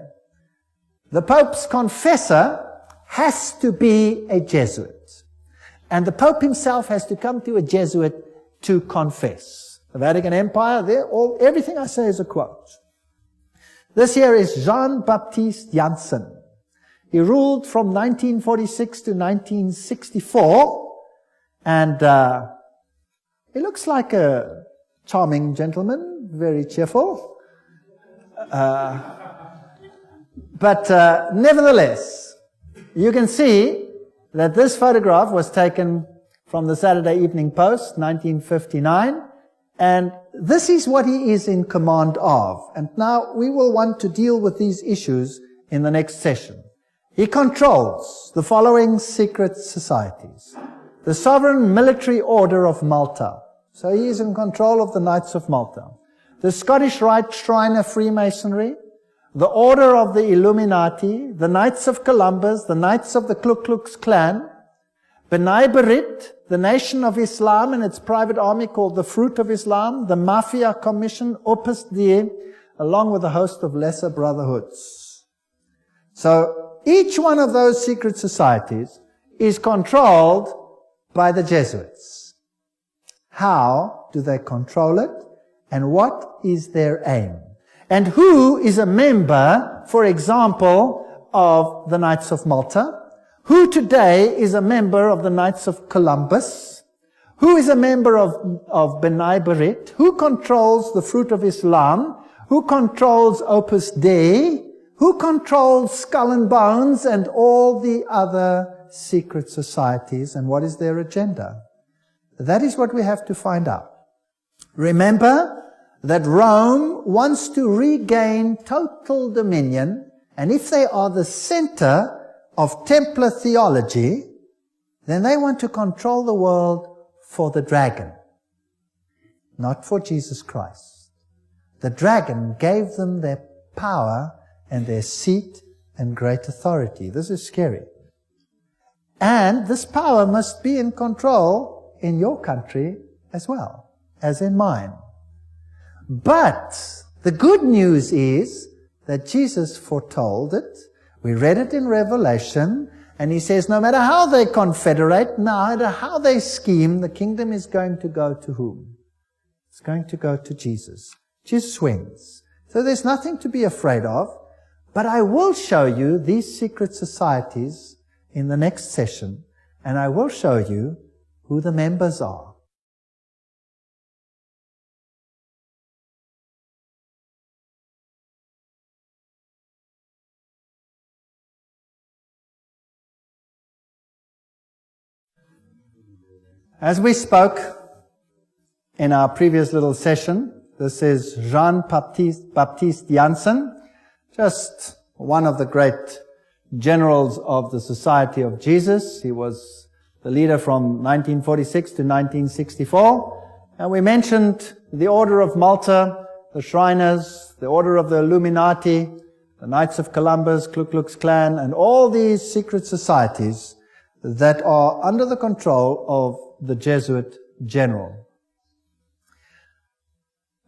The Pope's confessor has to be a Jesuit. And the Pope himself has to come to a Jesuit to confess. The Vatican Empire, everything I say is a quote. This here is Jean-Baptiste Janssen. He ruled from 1946 to 1964, and he looks like a charming gentleman, very cheerful. But nevertheless, you can see that this photograph was taken from the Saturday Evening Post, 1959, and this is what he is in command of. And now we will want to deal with these issues in the next session. He controls the following secret societies: the Sovereign Military Order of Malta. So he is in control of the Knights of Malta. The Scottish Rite Shrine of Freemasonry, the Order of the Illuminati, the Knights of Columbus, the Knights of the Ku Klux Klan, B'nai B'rith, the Nation of Islam and its private army called the Fruit of Islam, the Mafia Commission, Opus Dei, along with a host of lesser brotherhoods. So each one of those secret societies is controlled by the Jesuits. How do they control it? And what is their aim? And who is a member, for example, of the Knights of Malta? Who today is a member of the Knights of Columbus? Who is a member of B'nai B'rith? Who controls the Fruit of Islam? Who controls Opus Dei? Who controls Skull and Bones and all the other secret societies? And what is their agenda? That is what we have to find out. Remember that Rome wants to regain total dominion, and if they are the center of Templar theology, then they want to control the world for the dragon, not for Jesus Christ. The dragon gave them their power and their seat and great authority. This is scary. And this power must be in control in your country as well as in mine. But the good news is that Jesus foretold it. We read it in Revelation, and he says no matter how they confederate, no matter how they scheme, the kingdom is going to go to whom? It's going to go to Jesus. Jesus wins. So there's nothing to be afraid of, but I will show you these secret societies in the next session, and I will show you who the members are. As we spoke in our previous little session, this is Jean-Baptiste Janssen, just one of the great generals of the Society of Jesus. He was the leader from 1946 to 1964. And we mentioned the Order of Malta, the Shriners, the Order of the Illuminati, the Knights of Columbus, Ku Klux Klan, and all these secret societies that are under the control of the Jesuit general.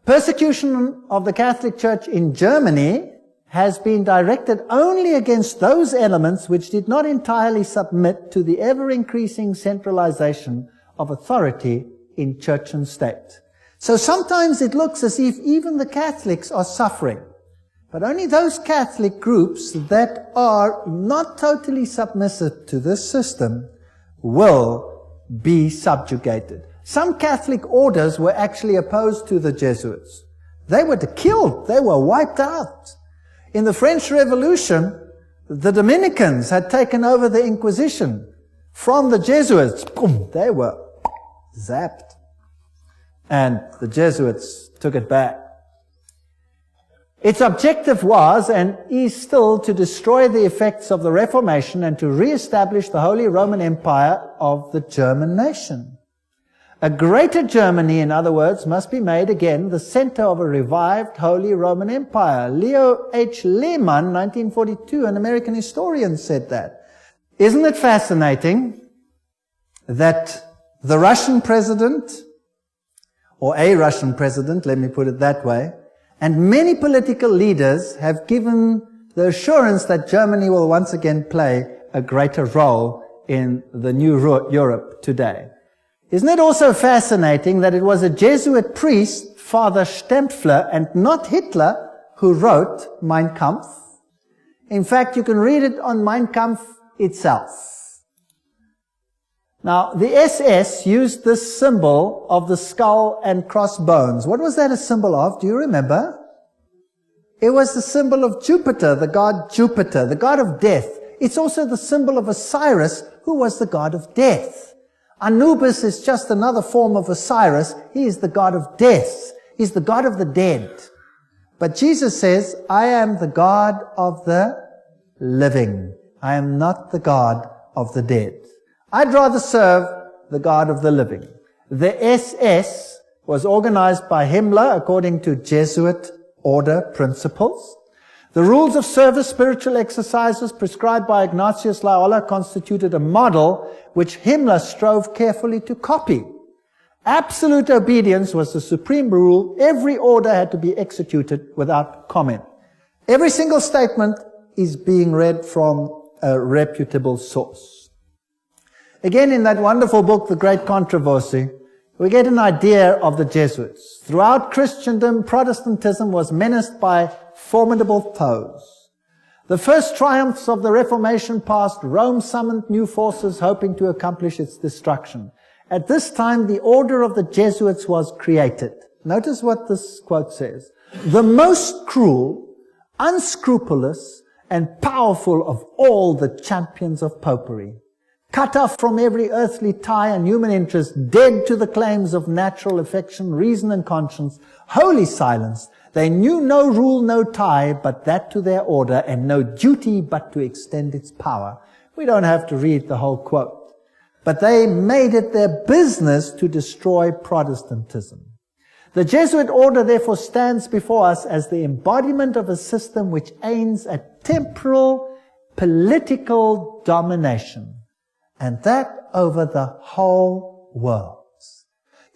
Persecution of the Catholic Church in Germany has been directed only against those elements which did not entirely submit to the ever-increasing centralization of authority in church and state. So sometimes it looks as if even the Catholics are suffering, but only those Catholic groups that are not totally submissive to this system will be subjugated. Some Catholic orders were actually opposed to the Jesuits. They were killed. They were wiped out. In the French Revolution, the Dominicans had taken over the Inquisition from the Jesuits. Boom, they were zapped. And the Jesuits took it back. Its objective was, and is still, to destroy the effects of the Reformation and to re-establish the Holy Roman Empire of the German nation. A greater Germany, in other words, must be made again the center of a revived Holy Roman Empire. Leo H. Lehman, 1942, an American historian, said that. Isn't it fascinating that the Russian president, or a Russian president, let me put it that way, and many political leaders have given the assurance that Germany will once again play a greater role in the new Europe today. Isn't it also fascinating that it was a Jesuit priest, Father Stempfler, and not Hitler, who wrote Mein Kampf? In fact, you can read it on Mein Kampf itself. Now, the SS used this symbol of the skull and crossbones. What was that a symbol of? Do you remember? It was the symbol of Jupiter, the god Jupiter, the god of death. It's also the symbol of Osiris, who was the god of death. Anubis is just another form of Osiris. He is the god of death. He's the god of the dead. But Jesus says, I am the God of the living. I am not the God of the dead. I'd rather serve the God of the living. The SS was organized by Himmler according to Jesuit order principles. The rules of service, spiritual exercises prescribed by Ignatius Loyola constituted a model which Himmler strove carefully to copy. Absolute obedience was the supreme rule. Every order had to be executed without comment. Every single statement is being read from a reputable source. Again, in that wonderful book, The Great Controversy, we get an idea of the Jesuits. Throughout Christendom, Protestantism was menaced by formidable foes. The first triumphs of the Reformation past, Rome summoned new forces hoping to accomplish its destruction. At this time, the order of the Jesuits was created. Notice what this quote says. The most cruel, unscrupulous, and powerful of all the champions of popery. Cut off from every earthly tie and human interest, dead to the claims of natural affection, reason and conscience, wholly silenced. They knew no rule, no tie, but that to their order, and no duty but to extend its power. We don't have to read the whole quote. But they made it their business to destroy Protestantism. The Jesuit order therefore stands before us as the embodiment of a system which aims at temporal, political domination. And that over the whole world.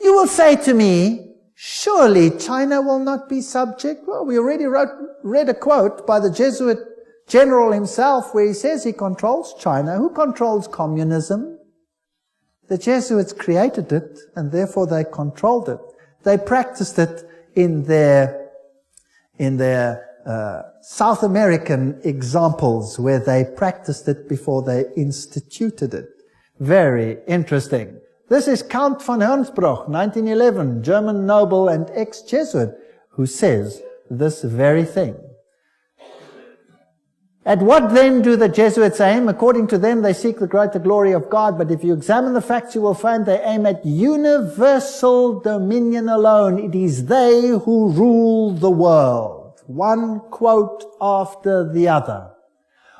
You will say to me, surely China will not be subject? Well, we already read a quote by the Jesuit general himself where he says he controls China. Who controls communism? The Jesuits created it, and therefore they controlled it. They practiced it in their South American examples where they practiced it before they instituted it. Very interesting. This is Count von Hernsbruch, 1911, German noble and ex-Jesuit, who says this very thing. At what then do the Jesuits aim? According to them, they seek the greater glory of God, but if you examine the facts, you will find they aim at universal dominion alone. It is they who rule the world. One quote after the other.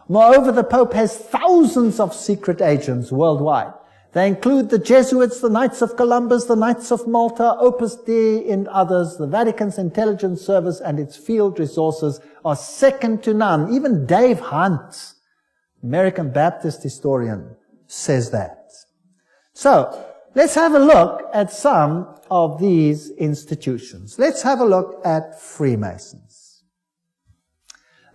Moreover, the Pope has thousands of secret agents worldwide. They include the Jesuits, the Knights of Columbus, the Knights of Malta, Opus Dei, and others. The Vatican's intelligence service and its field resources are second to none. Even Dave Hunt, American Baptist historian, says that. So, let's have a look at some of these institutions. Let's have a look at Freemasons.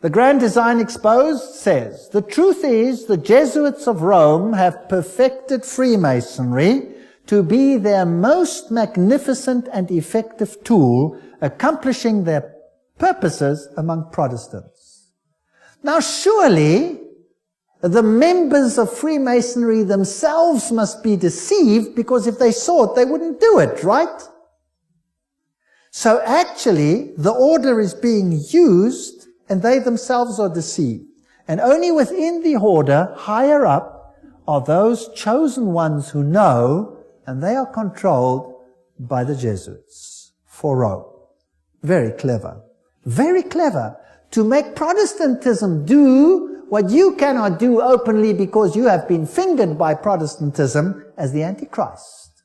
The Grand Design Exposed says, the truth is the Jesuits of Rome have perfected Freemasonry to be their most magnificent and effective tool, accomplishing their purposes among Protestants. Now surely, the members of Freemasonry themselves must be deceived, because if they saw it, they wouldn't do it, right? So actually, the order is being used and they themselves are deceived. And only within the order, higher up, are those chosen ones who know, and they are controlled by the Jesuits for Rome. Very clever. Very clever. To make Protestantism do what you cannot do openly because you have been fingered by Protestantism as the Antichrist.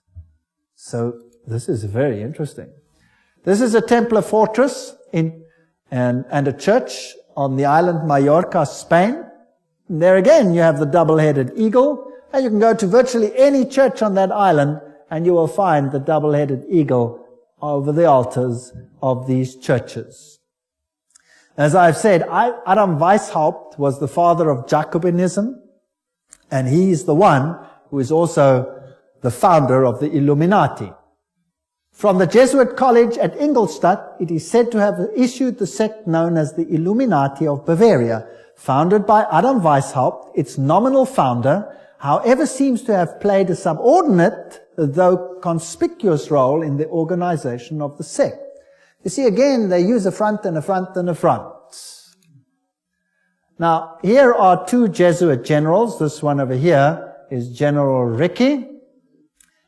So this is very interesting. This is a Templar fortress and a church on the island Mallorca, Spain. And there again, you have the double-headed eagle, and you can go to virtually any church on that island, and you will find the double-headed eagle over the altars of these churches. As I've said, Adam Weishaupt was the father of Jacobinism, and he is the one who is also the founder of the Illuminati. From the Jesuit college at Ingolstadt, it is said to have issued the sect known as the Illuminati of Bavaria, founded by Adam Weishaupt. Its nominal founder, however, seems to have played a subordinate, though conspicuous role in the organization of the sect. You see, again, they use a front and a front and a front. Now, here are two Jesuit generals. This one over here is General Ricci,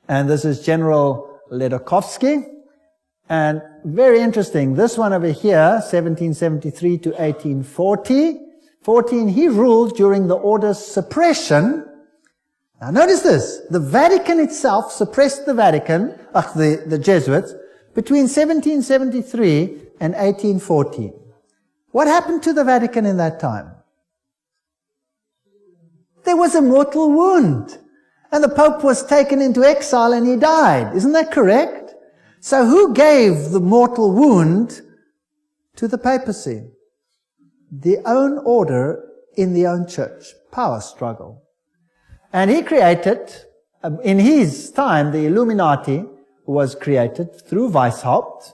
and this is General Ledochowski. And very interesting, this one over here, 1773 to 1840, he ruled during the order's suppression. Now notice this, the Vatican itself suppressed the Jesuits, between 1773 and 1814. What happened to the Vatican in that time? There was a mortal wound. And the Pope was taken into exile and he died. Isn't that correct? So who gave the mortal wound to the papacy? The own order in the own church. Power struggle. And he created, in his time, the Illuminati was created through Weishaupt.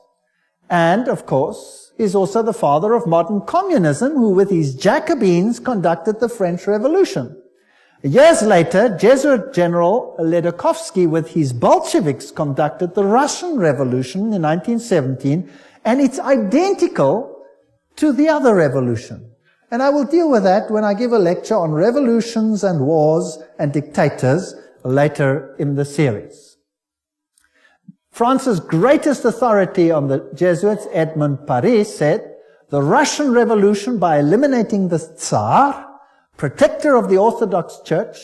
And, of course, is also the father of modern communism, who with his Jacobins conducted the French Revolution. Years later, Jesuit General Ledochowski with his Bolsheviks conducted the Russian Revolution in 1917, and it's identical to the other revolution. And I will deal with that when I give a lecture on revolutions and wars and dictators later in the series. France's greatest authority on the Jesuits, Edmond Paris, said, the Russian Revolution, by eliminating the Tsar, protector of the Orthodox Church,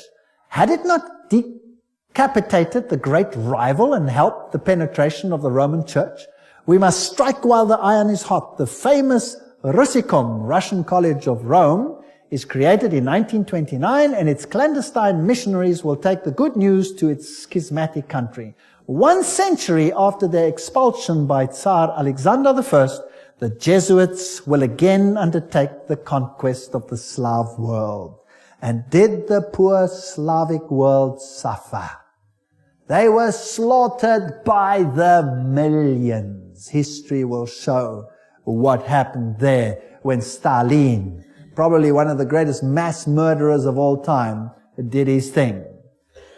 had it not decapitated the great rival and helped the penetration of the Roman Church? We must strike while the iron is hot. The famous Russicum, Russian College of Rome, is created in 1929, and its clandestine missionaries will take the good news to its schismatic country. 1 century after their expulsion by Tsar Alexander I, the Jesuits will again undertake the conquest of the Slav world. And did the poor Slavic world suffer? They were slaughtered by the millions. History will show what happened there when Stalin, probably one of the greatest mass murderers of all time, did his thing.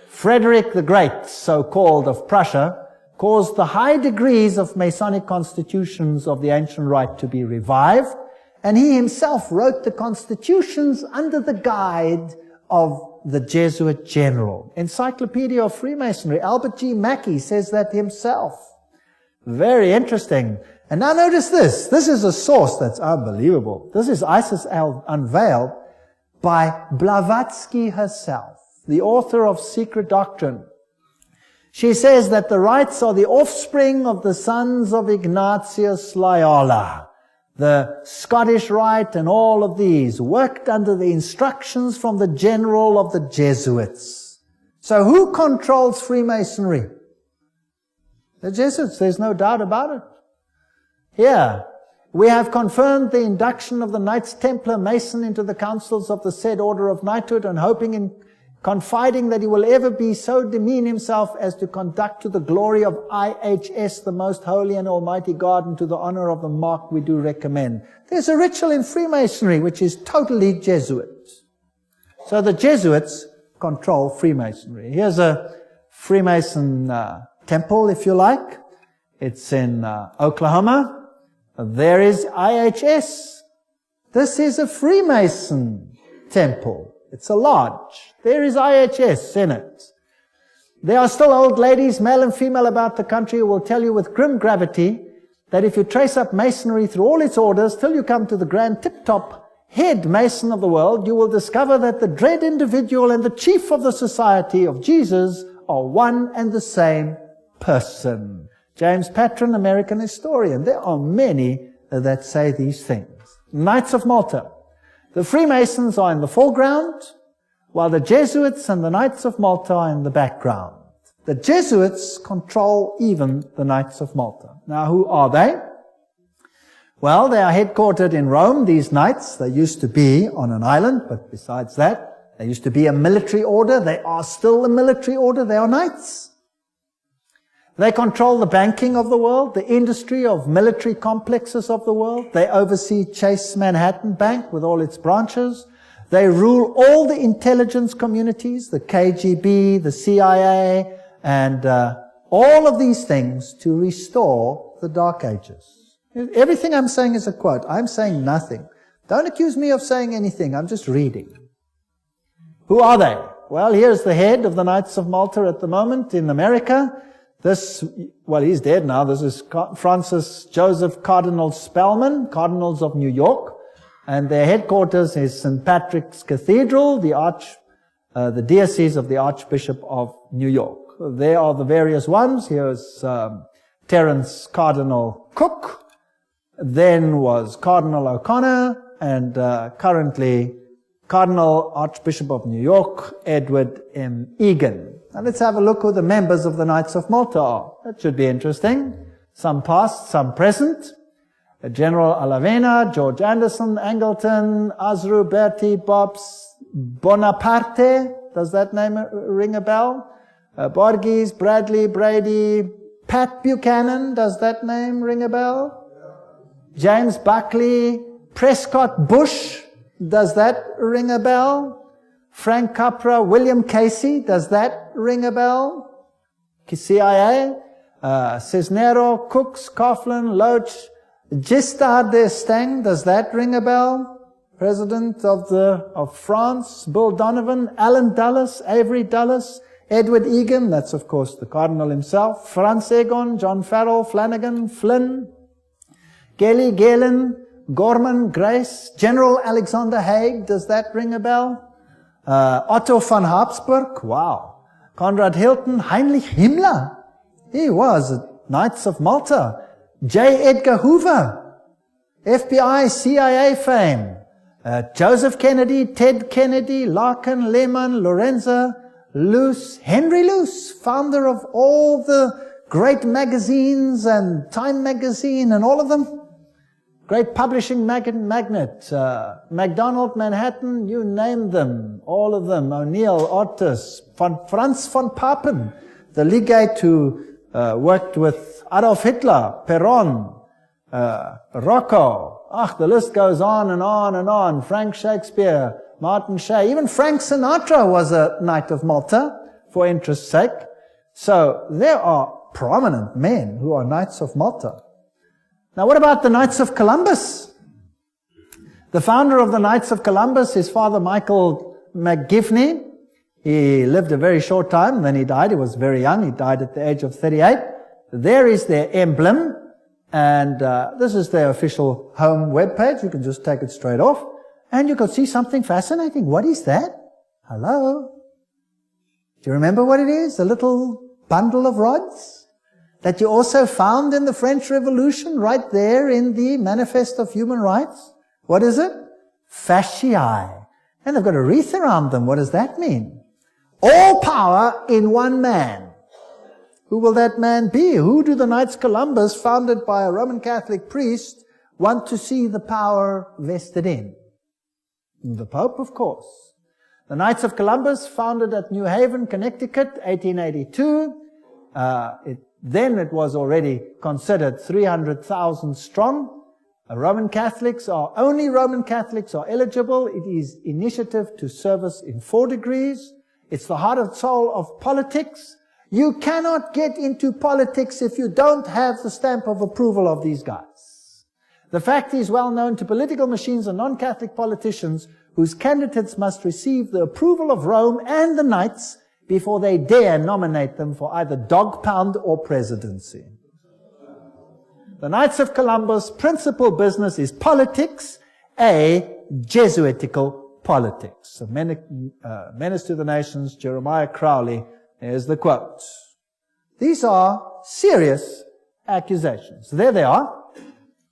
Frederick the Great, so-called, of Prussia, caused the high degrees of Masonic constitutions of the ancient rite to be revived, And he himself wrote the constitutions under the guide of the Jesuit general. Encyclopedia of Freemasonry, Albert G. Mackey says that himself. Very interesting. And now notice this. This is a source that's unbelievable. This is Isis Unveiled by Blavatsky herself, the author of Secret Doctrine. She says that the rites are the offspring of the sons of Ignatius Loyola. The Scottish Rite and all of these worked under the instructions from the general of the Jesuits. So who controls Freemasonry? The Jesuits, there's no doubt about it. Here, we have confirmed the induction of the Knights Templar Mason into the councils of the said order of knighthood, and hoping and confiding that he will ever be so demean himself as to conduct to the glory of IHS, the most holy and almighty God, and to the honor of the mark we do recommend. There's a ritual in Freemasonry which is totally Jesuit. So the Jesuits control Freemasonry. Here's a Freemason temple, if you like. It's in Oklahoma. There is IHS. This is a Freemason temple. It's a lodge. There is IHS in it. There are still old ladies, male and female, about the country who will tell you with grim gravity that if you trace up Masonry through all its orders till you come to the grand tip-top head Mason of the world, you will discover that the dread individual and the chief of the Society of Jesus are one and the same person. James Patron, American historian. There are many that say these things. Knights of Malta. The Freemasons are in the foreground, while the Jesuits and the Knights of Malta are in the background. The Jesuits control even the Knights of Malta. Now, who are they? Well, they are headquartered in Rome, these knights. They used to be on an island, but besides that, they used to be a military order. They are still a military order. They are knights. They control the banking of the world, the industry of military complexes of the world. They oversee Chase Manhattan Bank with all its branches. They rule all the intelligence communities, the KGB, the CIA, and all of these things to restore the Dark Ages. Everything I'm saying is a quote. I'm saying nothing. Don't accuse me of saying anything. I'm just reading. Who are they? Well, here's the head of the Knights of Malta at the moment in America. Well, he's dead now. This is Francis Joseph Cardinal Spellman, Cardinals of New York. And their headquarters is St. Patrick's Cathedral, the diocese of the Archbishop of New York. There are the various ones. Here's Terence Cardinal Cook. Then was Cardinal O'Connor, and currently Cardinal Archbishop of New York, Edward M. Egan. Now let's have a look who the members of the Knights of Malta are. That should be interesting. Some past, some present. General Alavena, George Anderson, Angleton, Azru, Bertie, Bobs, Bonaparte. Does that name ring a bell? Borges, Bradley, Brady, Pat Buchanan. Does that name ring a bell? James Buckley, Prescott Bush. Does that ring a bell? Frank Capra, William Casey, does that ring a bell? CIA, Cisnero, Cooks, Coughlin, Loach, Giscard d'Estaing, does that ring a bell? President of France, Bill Donovan, Alan Dulles, Avery Dulles, Edward Egan, that's of course the Cardinal himself, Franz Egon, John Farrell, Flanagan, Flynn, Gelly, Galen, Gorman, Grace, General Alexander Haig, does that ring a bell? Otto von Habsburg, wow. Conrad Hilton, Heinrich Himmler, he was Knights of Malta. J. Edgar Hoover, FBI, CIA fame. Joseph Kennedy, Ted Kennedy, Larkin, Lehman, Lorenza, Luce, Henry Luce, founder of all the great magazines and Time magazine and all of them. Great publishing magnate, MacDonald, Manhattan, you name them, all of them, O'Neill, Otis, Franz von Papen, the legate who worked with Adolf Hitler, Perón, Rocco, the list goes on and on and on, Frank Shakespeare, Martin Shea, even Frank Sinatra was a Knight of Malta, for interest's sake. So there are prominent men who are Knights of Malta. Now what about the Knights of Columbus? The founder of the Knights of Columbus is Father Michael McGivney. He lived a very short time, then he died. He was very young. He died at the age of 38. There is their emblem, and this is their official home webpage. You can just take it straight off, and you can see something fascinating. What is that? Hello? Do you remember what it is? A little bundle of rods that you also found in the French Revolution right there in the Manifest of Human Rights. What is it? Fasciae. And they've got a wreath around them. What does that mean? All power in one man. Who will that man be? Who do the Knights Columbus, founded by a Roman Catholic priest, want to see the power vested in? The Pope, of course. The Knights of Columbus, founded at New Haven, Connecticut, 1882. Then it was already considered 300,000 strong. Only Roman Catholics are eligible. It is initiative to service in 4 degrees. It's the heart and soul of politics. You cannot get into politics if you don't have the stamp of approval of these guys. The fact is well known to political machines and non-Catholic politicians whose candidates must receive the approval of Rome and the Knights before they dare nominate them for either dog pound or presidency. The Knights of Columbus' principal business is politics, a Jesuitical politics. A menace to the nations, Jeremiah Crowley. There's the quote. These are serious accusations. There they are,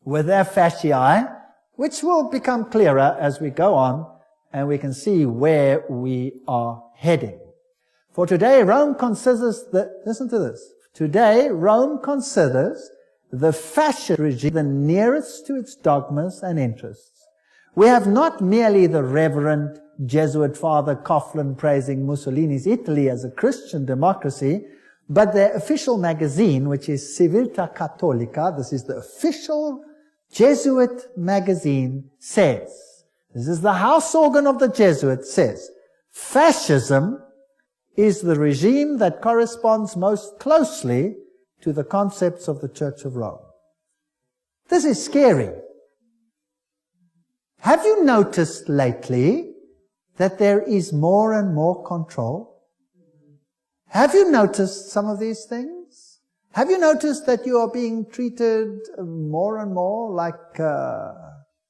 with their fasciae, which will become clearer as we go on, and we can see where we are heading. For today, Rome considers listen to this. Today, Rome considers the fascist regime the nearest to its dogmas and interests. We have not merely the Reverend Jesuit Father Coughlin praising Mussolini's Italy as a Christian democracy, but their official magazine, which is Civiltà Cattolica, this is the official Jesuit magazine, says, this is the house organ of the Jesuits, says, fascism is the regime that corresponds most closely to the concepts of the Church of Rome. This is scary. Have you noticed lately that there is more and more control? Have you noticed some of these things? Have you noticed that you are being treated more and more like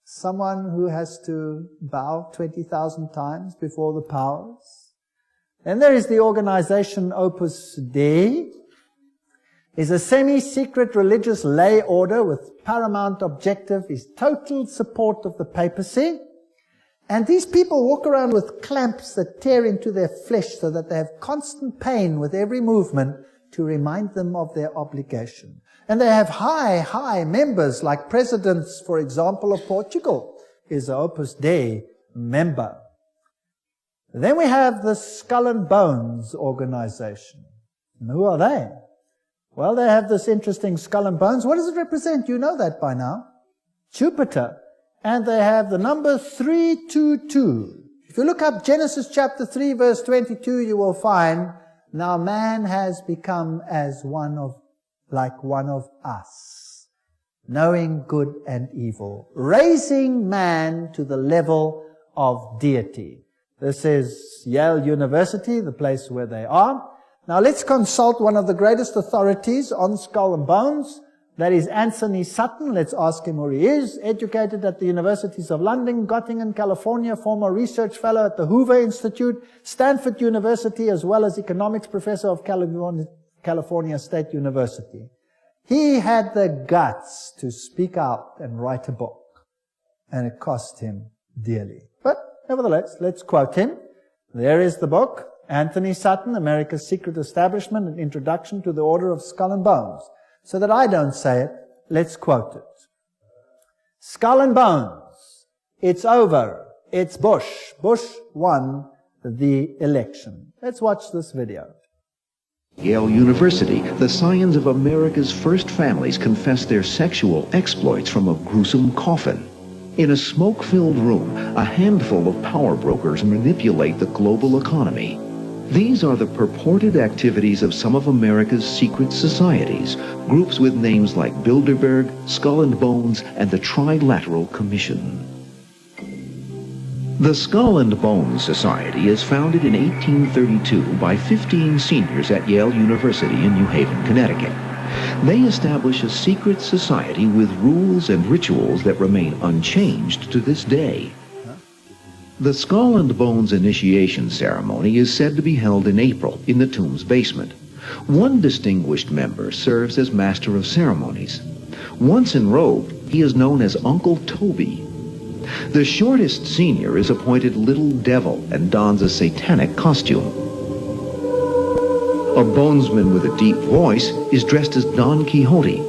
someone who has to bow 20,000 times before the powers? And there is the organization Opus Dei. Is a semi-secret religious lay order with paramount objective is total support of the papacy. And these people walk around with clamps that tear into their flesh so that they have constant pain with every movement to remind them of their obligation. And they have high members, like presidents, for example, of Portugal is an Opus Dei member. Then we have the Skull and Bones organization. And who are they? Well, they have this interesting skull and bones. What does it represent? You know that by now. Jupiter. And they have the number 322. If you look up Genesis chapter 3, verse 22, you will find, now man has become like one of us, knowing good and evil, raising man to the level of deity. This is Yale University, the place where they are. Now let's consult one of the greatest authorities on skull and bones. That is Anthony Sutton. Let's ask him who he is. Educated at the Universities of London, Göttingen, California, former research fellow at the Hoover Institute, Stanford University, as well as economics professor of California State University. He had the guts to speak out and write a book, and it cost him dearly. But nevertheless, let's quote him. There is the book. Anthony Sutton, America's Secret Establishment, An Introduction to the Order of Skull and Bones. So that I don't say it, let's quote it. Skull and Bones. It's over. It's Bush. Bush won the election. Let's watch this video. Yale University, the scions of America's first families confess their sexual exploits from a gruesome coffin. In a smoke-filled room, a handful of power brokers manipulate the global economy. These are the purported activities of some of America's secret societies, groups with names like Bilderberg, Skull and Bones, and the Trilateral Commission. The Skull and Bones Society is founded in 1832 by 15 seniors at Yale University in New Haven, Connecticut. They establish a secret society with rules and rituals that remain unchanged to this day. The Skull and Bones initiation ceremony is said to be held in April in the tomb's basement. One distinguished member serves as master of ceremonies. Once enrobed, he is known as Uncle Toby. The shortest senior is appointed Little Devil and dons a satanic costume. A bonesman with a deep voice is dressed as Don Quixote.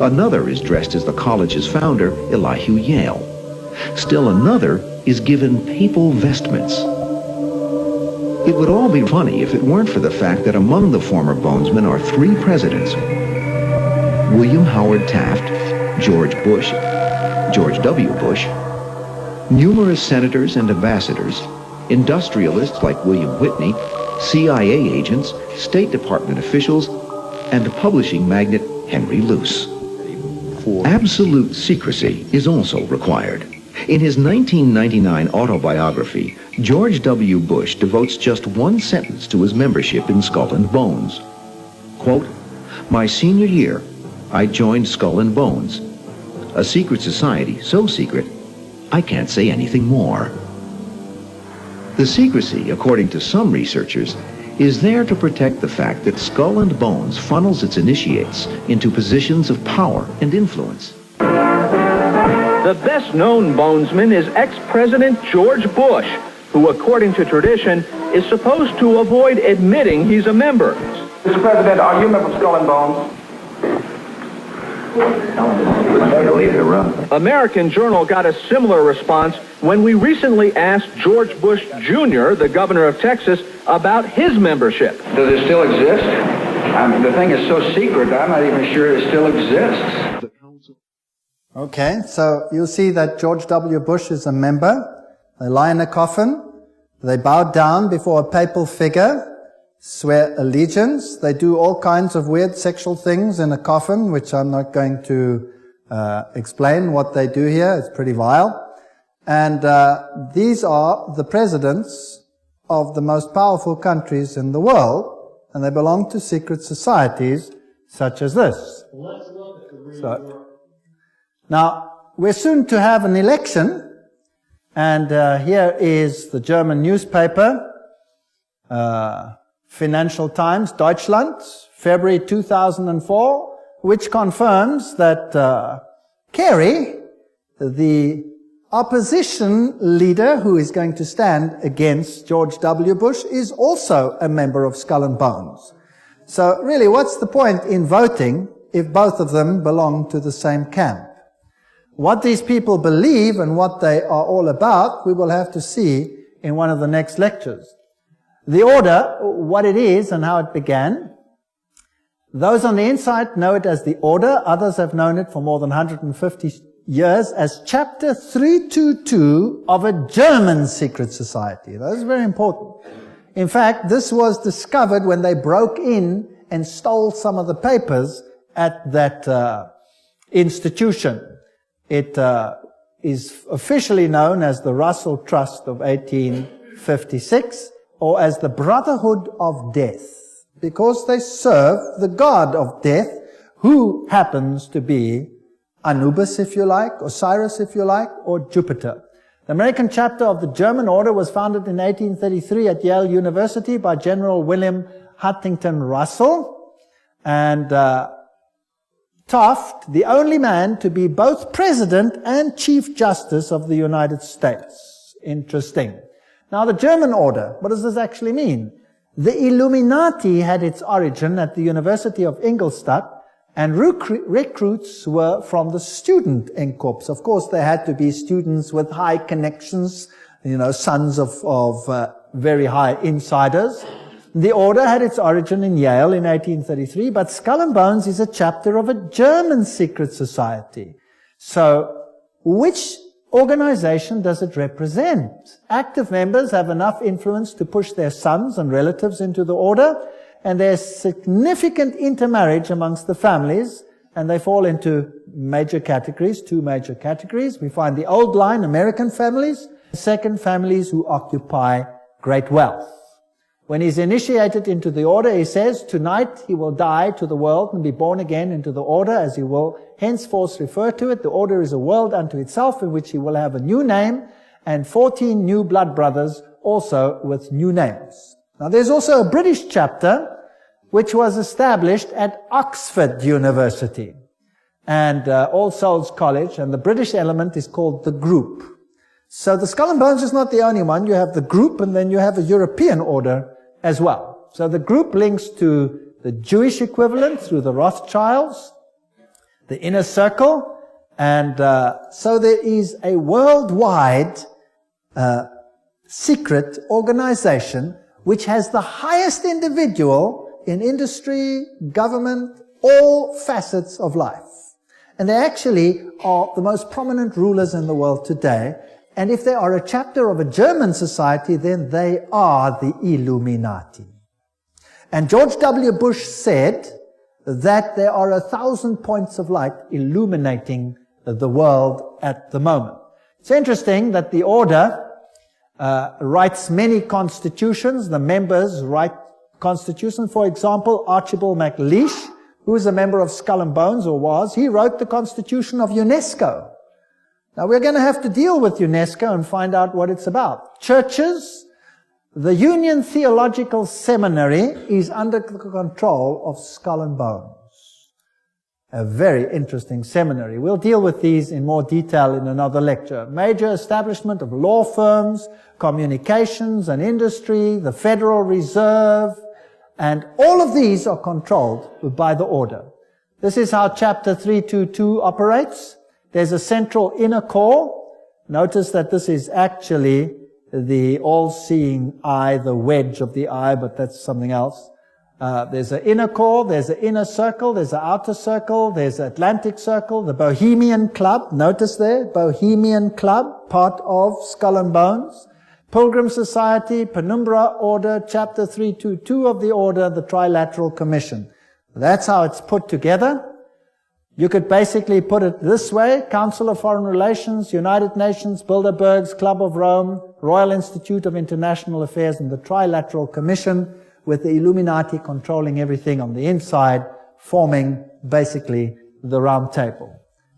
Another is dressed as the college's founder, Elihu Yale. Still another is given papal vestments. It would all be funny if it weren't for the fact that among the former bonesmen are 3 presidents: William Howard Taft, George Bush, George W. Bush, numerous senators and ambassadors, industrialists like William Whitney, CIA agents, State Department officials, and publishing magnate Henry Luce. Absolute secrecy is also required. In his 1999 autobiography, George W. Bush devotes just one sentence to his membership in Skull and Bones. Quote, "My senior year, I joined Skull and Bones, a secret society so secret, I can't say anything more." The secrecy, according to some researchers, is there to protect the fact that Skull and Bones funnels its initiates into positions of power and influence. The best-known bonesman is ex-President George Bush, who, according to tradition, is supposed to avoid admitting he's a member. Mr. President, are you a member of Skull and Bones? American Journal got a similar response when we recently asked George Bush Jr., the governor of Texas, about his membership. Does it still exist? The thing is so secret, I'm not even sure it still exists. Okay, so you'll see that George W. Bush is a member. They lie in a coffin. They bow down before a papal figure, swear allegiance. They do all kinds of weird sexual things in a coffin, which I'm not going to explain what they do here. It's pretty vile. And these are the presidents of the most powerful countries in the world, and they belong to secret societies such as this. So, now, we're soon to have an election, and here is the German newspaper, Financial Times, Deutschland, February 2004, which confirms that Kerry, the opposition leader who is going to stand against George W. Bush, is also a member of Skull and Bones. So really, what's the point in voting if both of them belong to the same camp? What these people believe and what they are all about, we will have to see in one of the next lectures. The order, what it is and how it began. Those on the inside know it as the order. Others have known it for more than 150 years as Chapter 322 of a German secret society. That is very important. In fact, this was discovered when they broke in and stole some of the papers at that institution. It is officially known as the Russell Trust of 1856, or as the Brotherhood of Death, because they serve the god of death, who happens to be Anubis, if you like, Osiris, if you like, or Jupiter. The American chapter of the German order was founded in 1833 at Yale University by General William Huntington Russell, and Taft, the only man to be both President and Chief Justice of the United States. Interesting. Now, the German order, what does this actually mean? The Illuminati had its origin at the University of Ingolstadt, and recruits were from the student Corps. Of course, they had to be students with high connections, sons of very high insiders. The order had its origin in Yale in 1833, but Skull and Bones is a chapter of a German secret society. So, which organization does it represent? Active members have enough influence to push their sons and relatives into the order, and there's significant intermarriage amongst the families, and they fall into major categories, 2 major categories. We find the old line American families, second, families who occupy great wealth. When he's initiated into the order, he says, tonight he will die to the world and be born again into the order, as he will henceforth refer to it. The order is a world unto itself, in which he will have a new name, and 14 new blood brothers also with new names. Now there's also a British chapter which was established at Oxford University and All Souls College, and the British element is called the Group. So the Skull and Bones is not the only one. You have the Group, and then you have a European order as well. So the Group links to the Jewish equivalent through the Rothschilds, the Inner Circle, and so there is a worldwide secret organization which has the highest individual in industry, government, all facets of life. And they actually are the most prominent rulers in the world today. And if they are a chapter of a German society, then they are the Illuminati. And George W. Bush said that there are 1,000 points of light illuminating the world at the moment. It's interesting that the order writes many constitutions. The members write constitutions. For example, Archibald MacLeish, who is a member of Skull and Bones, or was, he wrote the constitution of UNESCO. Now we're going to have to deal with UNESCO and find out what it's about. Churches, the Union Theological Seminary is under the control of Skull and Bones. A very interesting seminary. We'll deal with these in more detail in another lecture. Major establishment of law firms, communications and industry, the Federal Reserve, and all of these are controlled by the order. This is how Chapter 322 operates. There's a central inner core. Notice that this is actually the all-seeing eye, the wedge of the eye, but that's something else. There's an inner core, there's an inner circle, there's an outer circle, there's an Atlantic Circle, the Bohemian Club. Notice there, Bohemian Club, part of Skull and Bones. Pilgrim Society, Penumbra Order, Chapter 322 of the Order, the Trilateral Commission. That's how it's put together. You could basically put it this way: Council of Foreign Relations, United Nations, Bilderberg's Club of Rome, Royal Institute of International Affairs, and the Trilateral Commission, with the Illuminati controlling everything on the inside, forming basically the Round Table.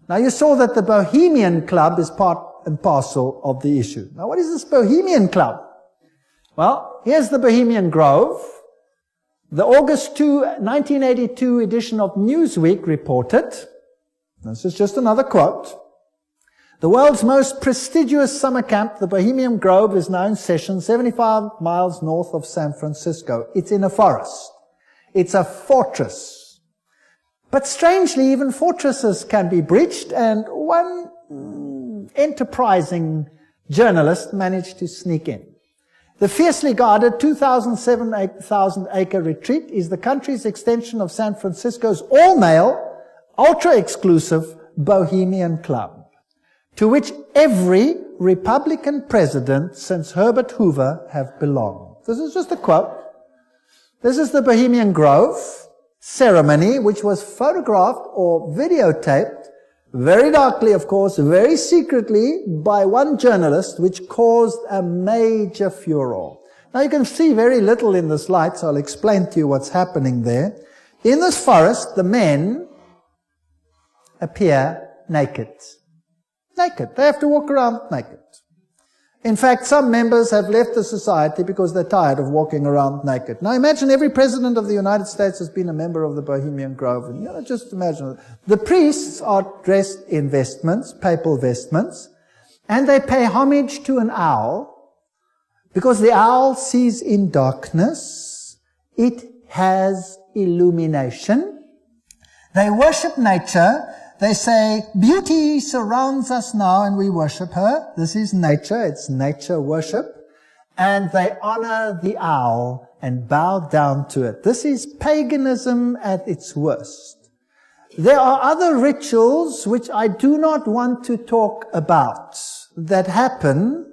Now you saw that the Bohemian Club is part and parcel of the issue. Now what is this Bohemian Club? Well, here's the Bohemian Grove. The August 2, 1982 edition of Newsweek reported, this is just another quote, the world's most prestigious summer camp, the Bohemian Grove, is now in session 75 miles north of San Francisco. It's in a forest. It's a fortress. But strangely, even fortresses can be breached, and one enterprising journalist managed to sneak in. The fiercely guarded 2,000 acre retreat is the country's extension of San Francisco's all-male, ultra-exclusive Bohemian Club, to which every Republican president since Herbert Hoover have belonged. This is just a quote. This is the Bohemian Grove ceremony, which was photographed or videotaped, very darkly, of course, very secretly, by one journalist, which caused a major furor. Now you can see very little in this light, so I'll explain to you what's happening there. In this forest, the men appear naked. Naked. They have to walk around naked. In fact, some members have left the society because they're tired of walking around naked. Now imagine every president of the United States has been a member of the Bohemian Grove. And just imagine. The priests are dressed in vestments, papal vestments, and they pay homage to an owl because the owl sees in darkness. It has illumination. They worship nature. They say, beauty surrounds us now and we worship her. This is nature. It's nature worship. And they honor the owl and bow down to it. This is paganism at its worst. There are other rituals which I do not want to talk about that happen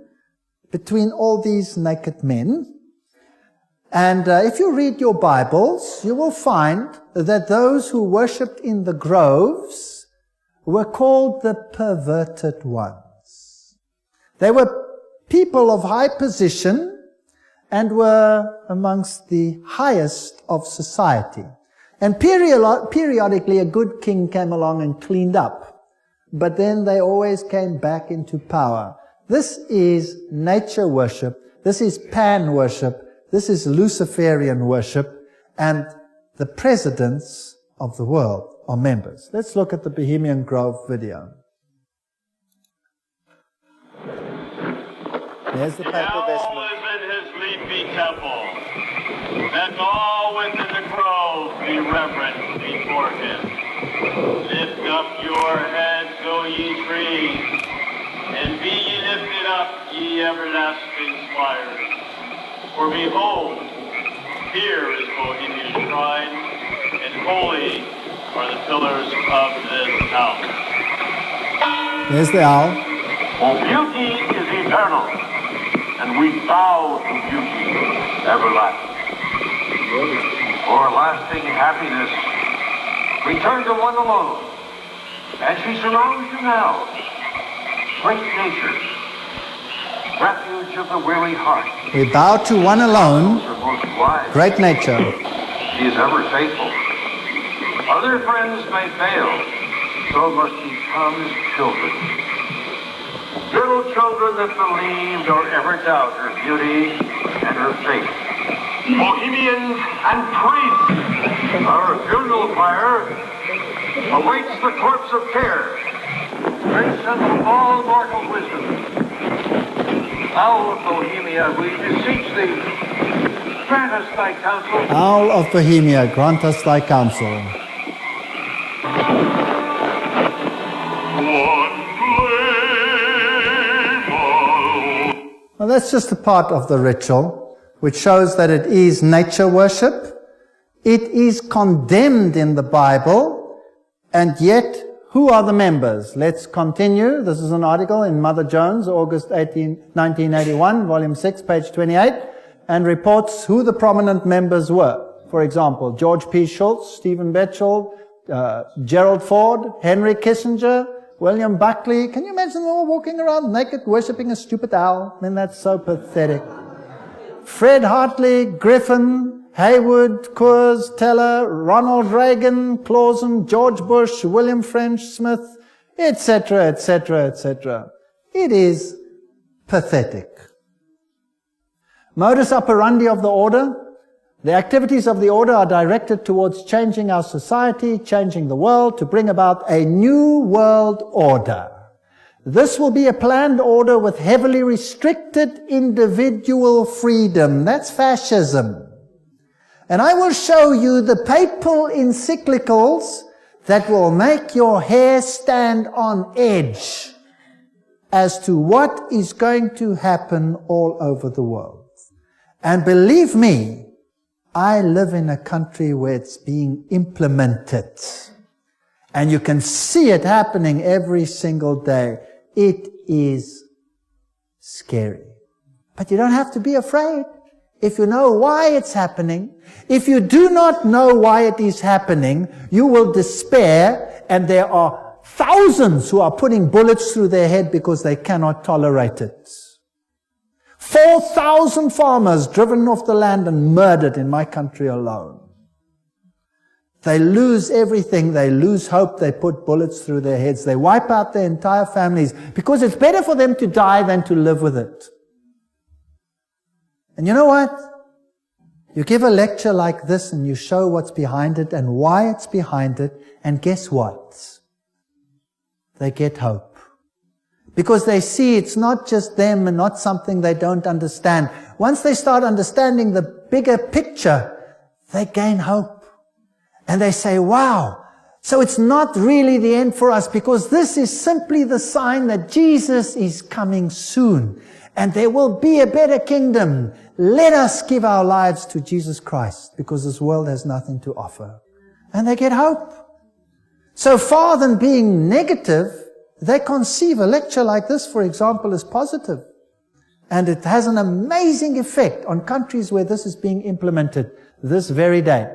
between all these naked men. And if you read your Bibles, you will find that those who worshipped in the groves were called the perverted ones. They were people of high position and were amongst the highest of society. And periodically a good king came along and cleaned up. But then they always came back into power. This is nature worship. This is pan worship. This is Luciferian worship. And the presidents of the world are members. Let's look at the Bohemian Grove video. There's the papal vestment. Is in his leafy temple. Let all within the grove be reverent before him. Lift up your heads, O ye trees, and be ye lifted up, ye everlasting spires. For behold, here is Bohemia's shrine, and holy are the pillars of this house. There's the owl. For beauty is eternal, and we bow to beauty everlasting. For lasting happiness, return to one alone, and she surrounds you now. Great nature, refuge of the weary heart. We bow to one alone, great nature. She is ever faithful. Other friends may fail, so must ye come as children. Little children that believe nor ever doubt her beauty and her faith. Bohemians and priests, our funeral pyre awaits the corpse of care. Grace unto all mortal wisdom. Owl of Bohemia, we beseech thee, grant us thy counsel. Owl of Bohemia, grant us thy counsel. Well, that's just a part of the ritual, which shows that it is nature worship. It is condemned in the Bible, and yet, who are the members? Let's continue. This is an article in Mother Jones, August 1981, volume 6, page 28, and reports who the prominent members were. For example, George P. Schultz, Stephen Batchelor, Gerald Ford, Henry Kissinger, William Buckley. Can you imagine them all walking around naked, worshipping a stupid owl? I mean, that's so pathetic. Fred Hartley, Griffin, Haywood, Coors, Teller, Ronald Reagan, Clausen, George Bush, William French Smith, etc., etc., etc. It is pathetic. Modus operandi of the order. The activities of the order are directed towards changing our society, changing the world, to bring about a new world order. This will be a planned order with heavily restricted individual freedom. That's fascism. And I will show you the papal encyclicals that will make your hair stand on edge as to what is going to happen all over the world. And believe me, I live in a country where it's being implemented. And you can see it happening every single day. It is scary. But you don't have to be afraid if you know why it's happening. If you do not know why it is happening, you will despair, and there are thousands who are putting bullets through their head because they cannot tolerate it. 4,000 farmers driven off the land and murdered in my country alone. They lose everything. They lose hope. They put bullets through their heads. They wipe out their entire families because it's better for them to die than to live with it. And you know what? You give a lecture like this and you show what's behind it and why it's behind it, and guess what? They get hope. Because they see it's not just them and not something they don't understand. Once they start understanding the bigger picture, they gain hope. And they say, wow, so it's not really the end for us, because this is simply the sign that Jesus is coming soon. And there will be a better kingdom. Let us give our lives to Jesus Christ, because this world has nothing to offer. And they get hope. So far than being negative, they conceive a lecture like this, for example, as positive. And it has an amazing effect on countries where this is being implemented this very day.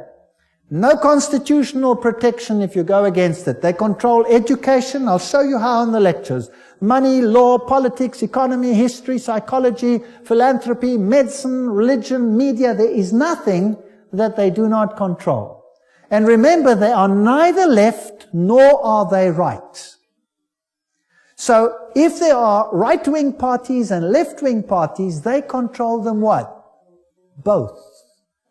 No constitutional protection if you go against it. They control education. I'll show you how in the lectures. Money, law, politics, economy, history, psychology, philanthropy, medicine, religion, media. There is nothing that they do not control. And remember, they are neither left nor are they right. So if there are right-wing parties and left-wing parties, they control them what? Both.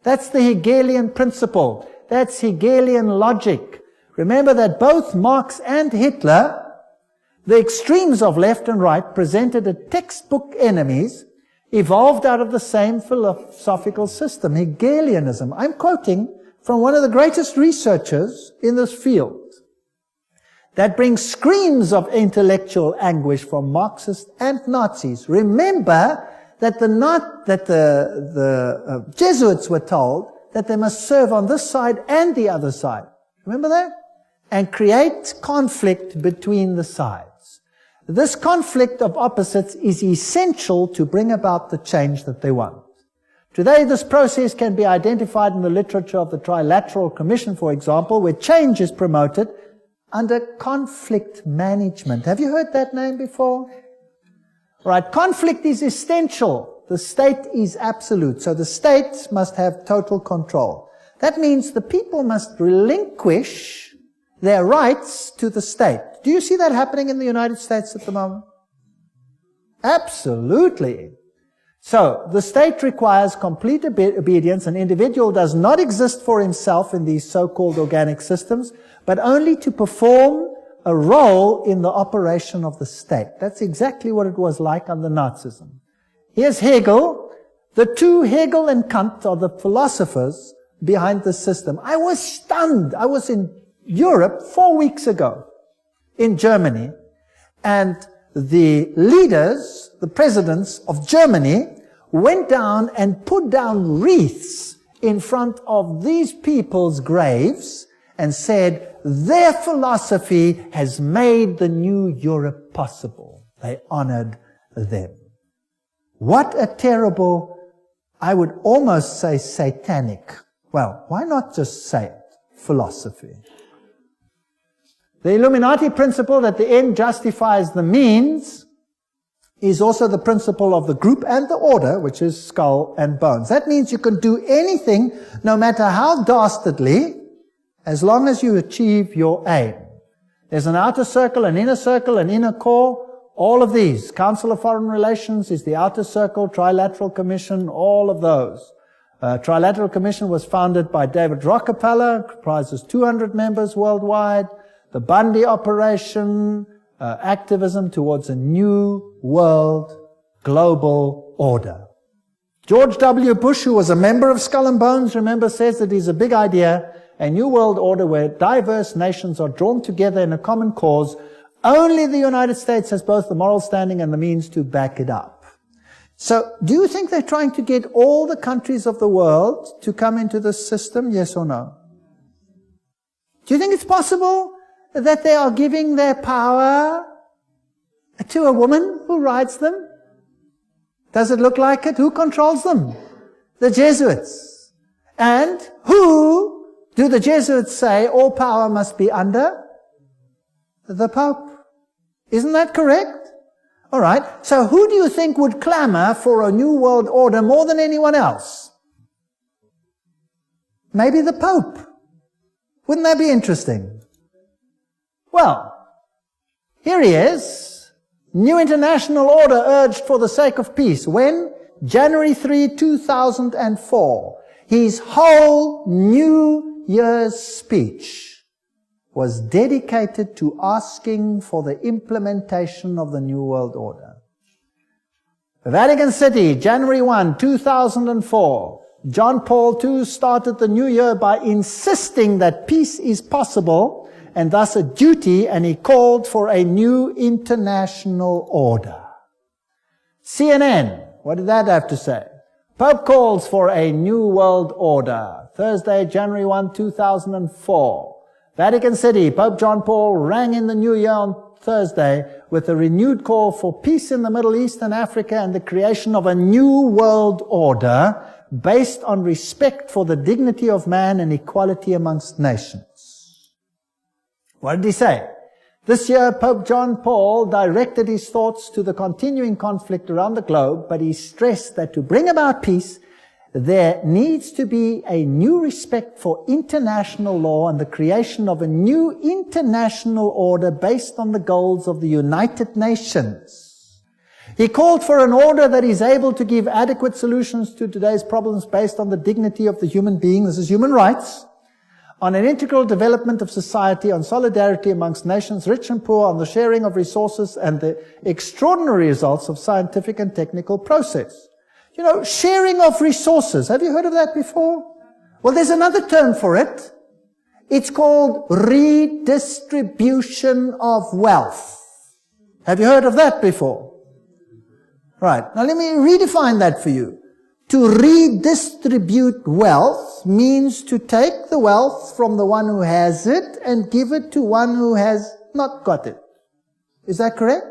That's the Hegelian principle. That's Hegelian logic. Remember that both Marx and Hitler, the extremes of left and right, presented as textbook enemies, evolved out of the same philosophical system, Hegelianism. I'm quoting from one of the greatest researchers in this field. That brings screams of intellectual anguish from Marxists and Nazis. Remember that the Jesuits were told that they must serve on this side and the other side. Remember that? And create conflict between the sides. This conflict of opposites is essential to bring about the change that they want. Today, this process can be identified in the literature of the Trilateral Commission, for example, where change is promoted under conflict management. Have you heard that name before? Right, conflict is essential. The state is absolute. So the state must have total control. That means the people must relinquish their rights to the state. Do you see that happening in the United States at the moment? Absolutely. So the state requires complete obedience. An individual does not exist for himself in these so-called organic systems, but only to perform a role in the operation of the state. That's exactly what it was like under Nazism. Here's Hegel. The two, Hegel and Kant, are the philosophers behind the system. I was stunned. I was in Europe 4 weeks ago, in Germany, and the leaders, the presidents of Germany, went down and put down wreaths in front of these people's graves and said, their philosophy has made the new Europe possible. They honored them. What a terrible, I would almost say satanic, well, why not just say it, philosophy. The Illuminati principle that the end justifies the means is also the principle of the group and the order, which is skull and bones. That means you can do anything, no matter how dastardly, as long as you achieve your aim. There's an outer circle, an inner core, all of these. Council of Foreign Relations is the outer circle, Trilateral Commission, all of those. Trilateral Commission was founded by David Rockefeller, comprises 200 members worldwide. The Bundy operation, activism towards a new world global order. George W. Bush, who was a member of Skull and Bones, remember, says it is a big idea, a new world order where diverse nations are drawn together in a common cause. Only the United States has both the moral standing and the means to back it up. So, do you think they're trying to get all the countries of the world to come into this system, yes or no? Do you think it's possible that they are giving their power to a woman who rides them? Does it look like it? Who controls them? The Jesuits. And who do the Jesuits say all power must be under? The Pope. Isn't that correct? All right. So who do you think would clamor for a new world order more than anyone else? Maybe the Pope. Wouldn't that be interesting? Well, here he is. New international order urged for the sake of peace. When? January 3, 2004. His whole New Year's speech was dedicated to asking for the implementation of the New World Order. Vatican City, January 1, 2004. John Paul II started the new year by insisting that peace is possible and thus a duty, and he called for a new international order. CNN, what did that have to say? Pope calls for a new world order. Thursday, January 1, 2004. Vatican City, Pope John Paul rang in the new year on Thursday with a renewed call for peace in the Middle East and Africa and the creation of a new world order based on respect for the dignity of man and equality amongst nations. What did he say? This year, Pope John Paul directed his thoughts to the continuing conflict around the globe, but he stressed that to bring about peace, there needs to be a new respect for international law and the creation of a new international order based on the goals of the United Nations. He called for an order that is able to give adequate solutions to today's problems based on the dignity of the human being. This is human rights. On an integral development of society, on solidarity amongst nations, rich and poor, on the sharing of resources and the extraordinary results of scientific and technical process. You know, sharing of resources. Have you heard of that before? Well, there's another term for it. It's called redistribution of wealth. Have you heard of that before? Right. Now let me redefine that for you. To redistribute wealth means to take the wealth from the one who has it and give it to one who has not got it. Is that correct?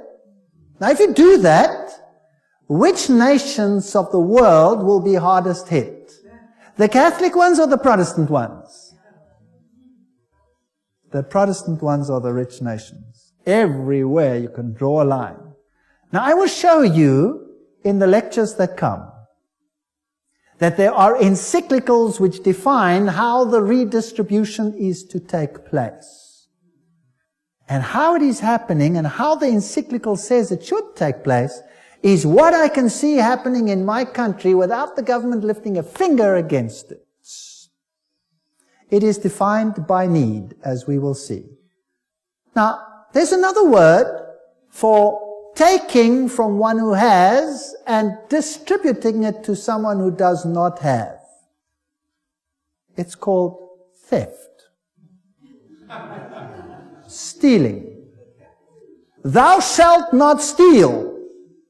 Now if you do that, which nations of the world will be hardest hit? The Catholic ones or the Protestant ones? The Protestant ones are the rich nations. Everywhere you can draw a line. Now I will show you in the lectures that come that there are encyclicals which define how the redistribution is to take place. And how it is happening and how the encyclical says it should take place is what I can see happening in my country without the government lifting a finger against it. It is defined by need, as we will see. Now, there's another word for taking from one who has and distributing it to someone who does not have. It's called theft. Stealing. Thou shalt not steal,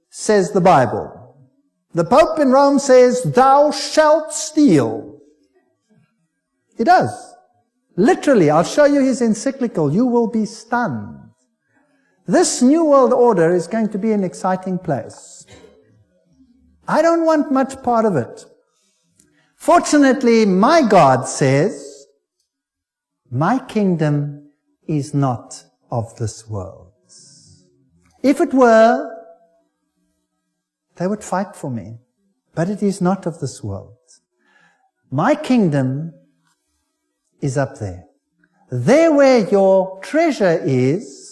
says the Bible. The Pope in Rome says, thou shalt steal. He does. Literally, I'll show you his encyclical. You will be stunned. This New World Order is going to be an exciting place. I don't want much part of it. Fortunately, my God says, my kingdom is not of this world. If it were, they would fight for me. But it is not of this world. My kingdom is up there. There where your treasure is,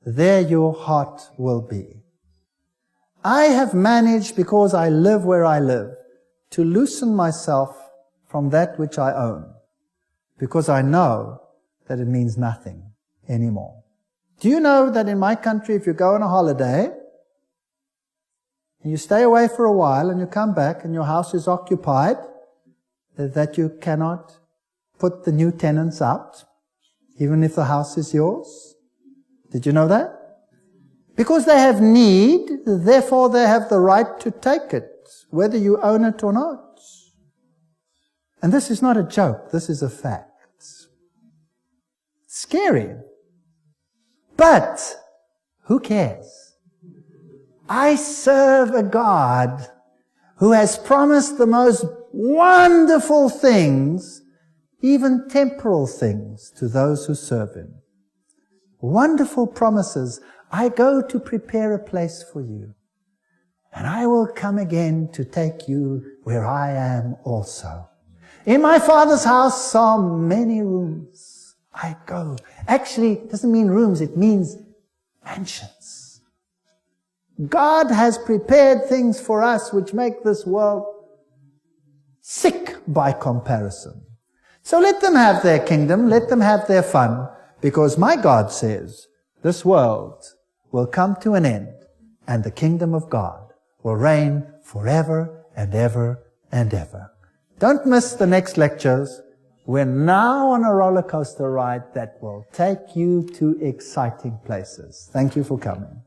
there your heart will be. I have managed, because I live where I live, to loosen myself from that which I own, because I know that it means nothing anymore. Do you know that in my country, if you go on a holiday, and you stay away for a while, and you come back, and your house is occupied, that you cannot put the new tenants out, even if the house is yours? Did you know that? Because they have need, therefore they have the right to take it, whether you own it or not. And this is not a joke, this is a fact. Scary. But who cares? I serve a God who has promised the most wonderful things, even temporal things, to those who serve him. Wonderful promises. I go to prepare a place for you, and I will come again to take you where I am also. In my Father's house are many rooms. I go. Actually, it doesn't mean rooms, it means mansions. God has prepared things for us which make this world sick by comparison. So let them have their kingdom, let them have their fun, because my God says this world will come to an end and the kingdom of God will reign forever and ever and ever. Don't miss the next lectures. We're now on a roller coaster ride that will take you to exciting places. Thank you for coming.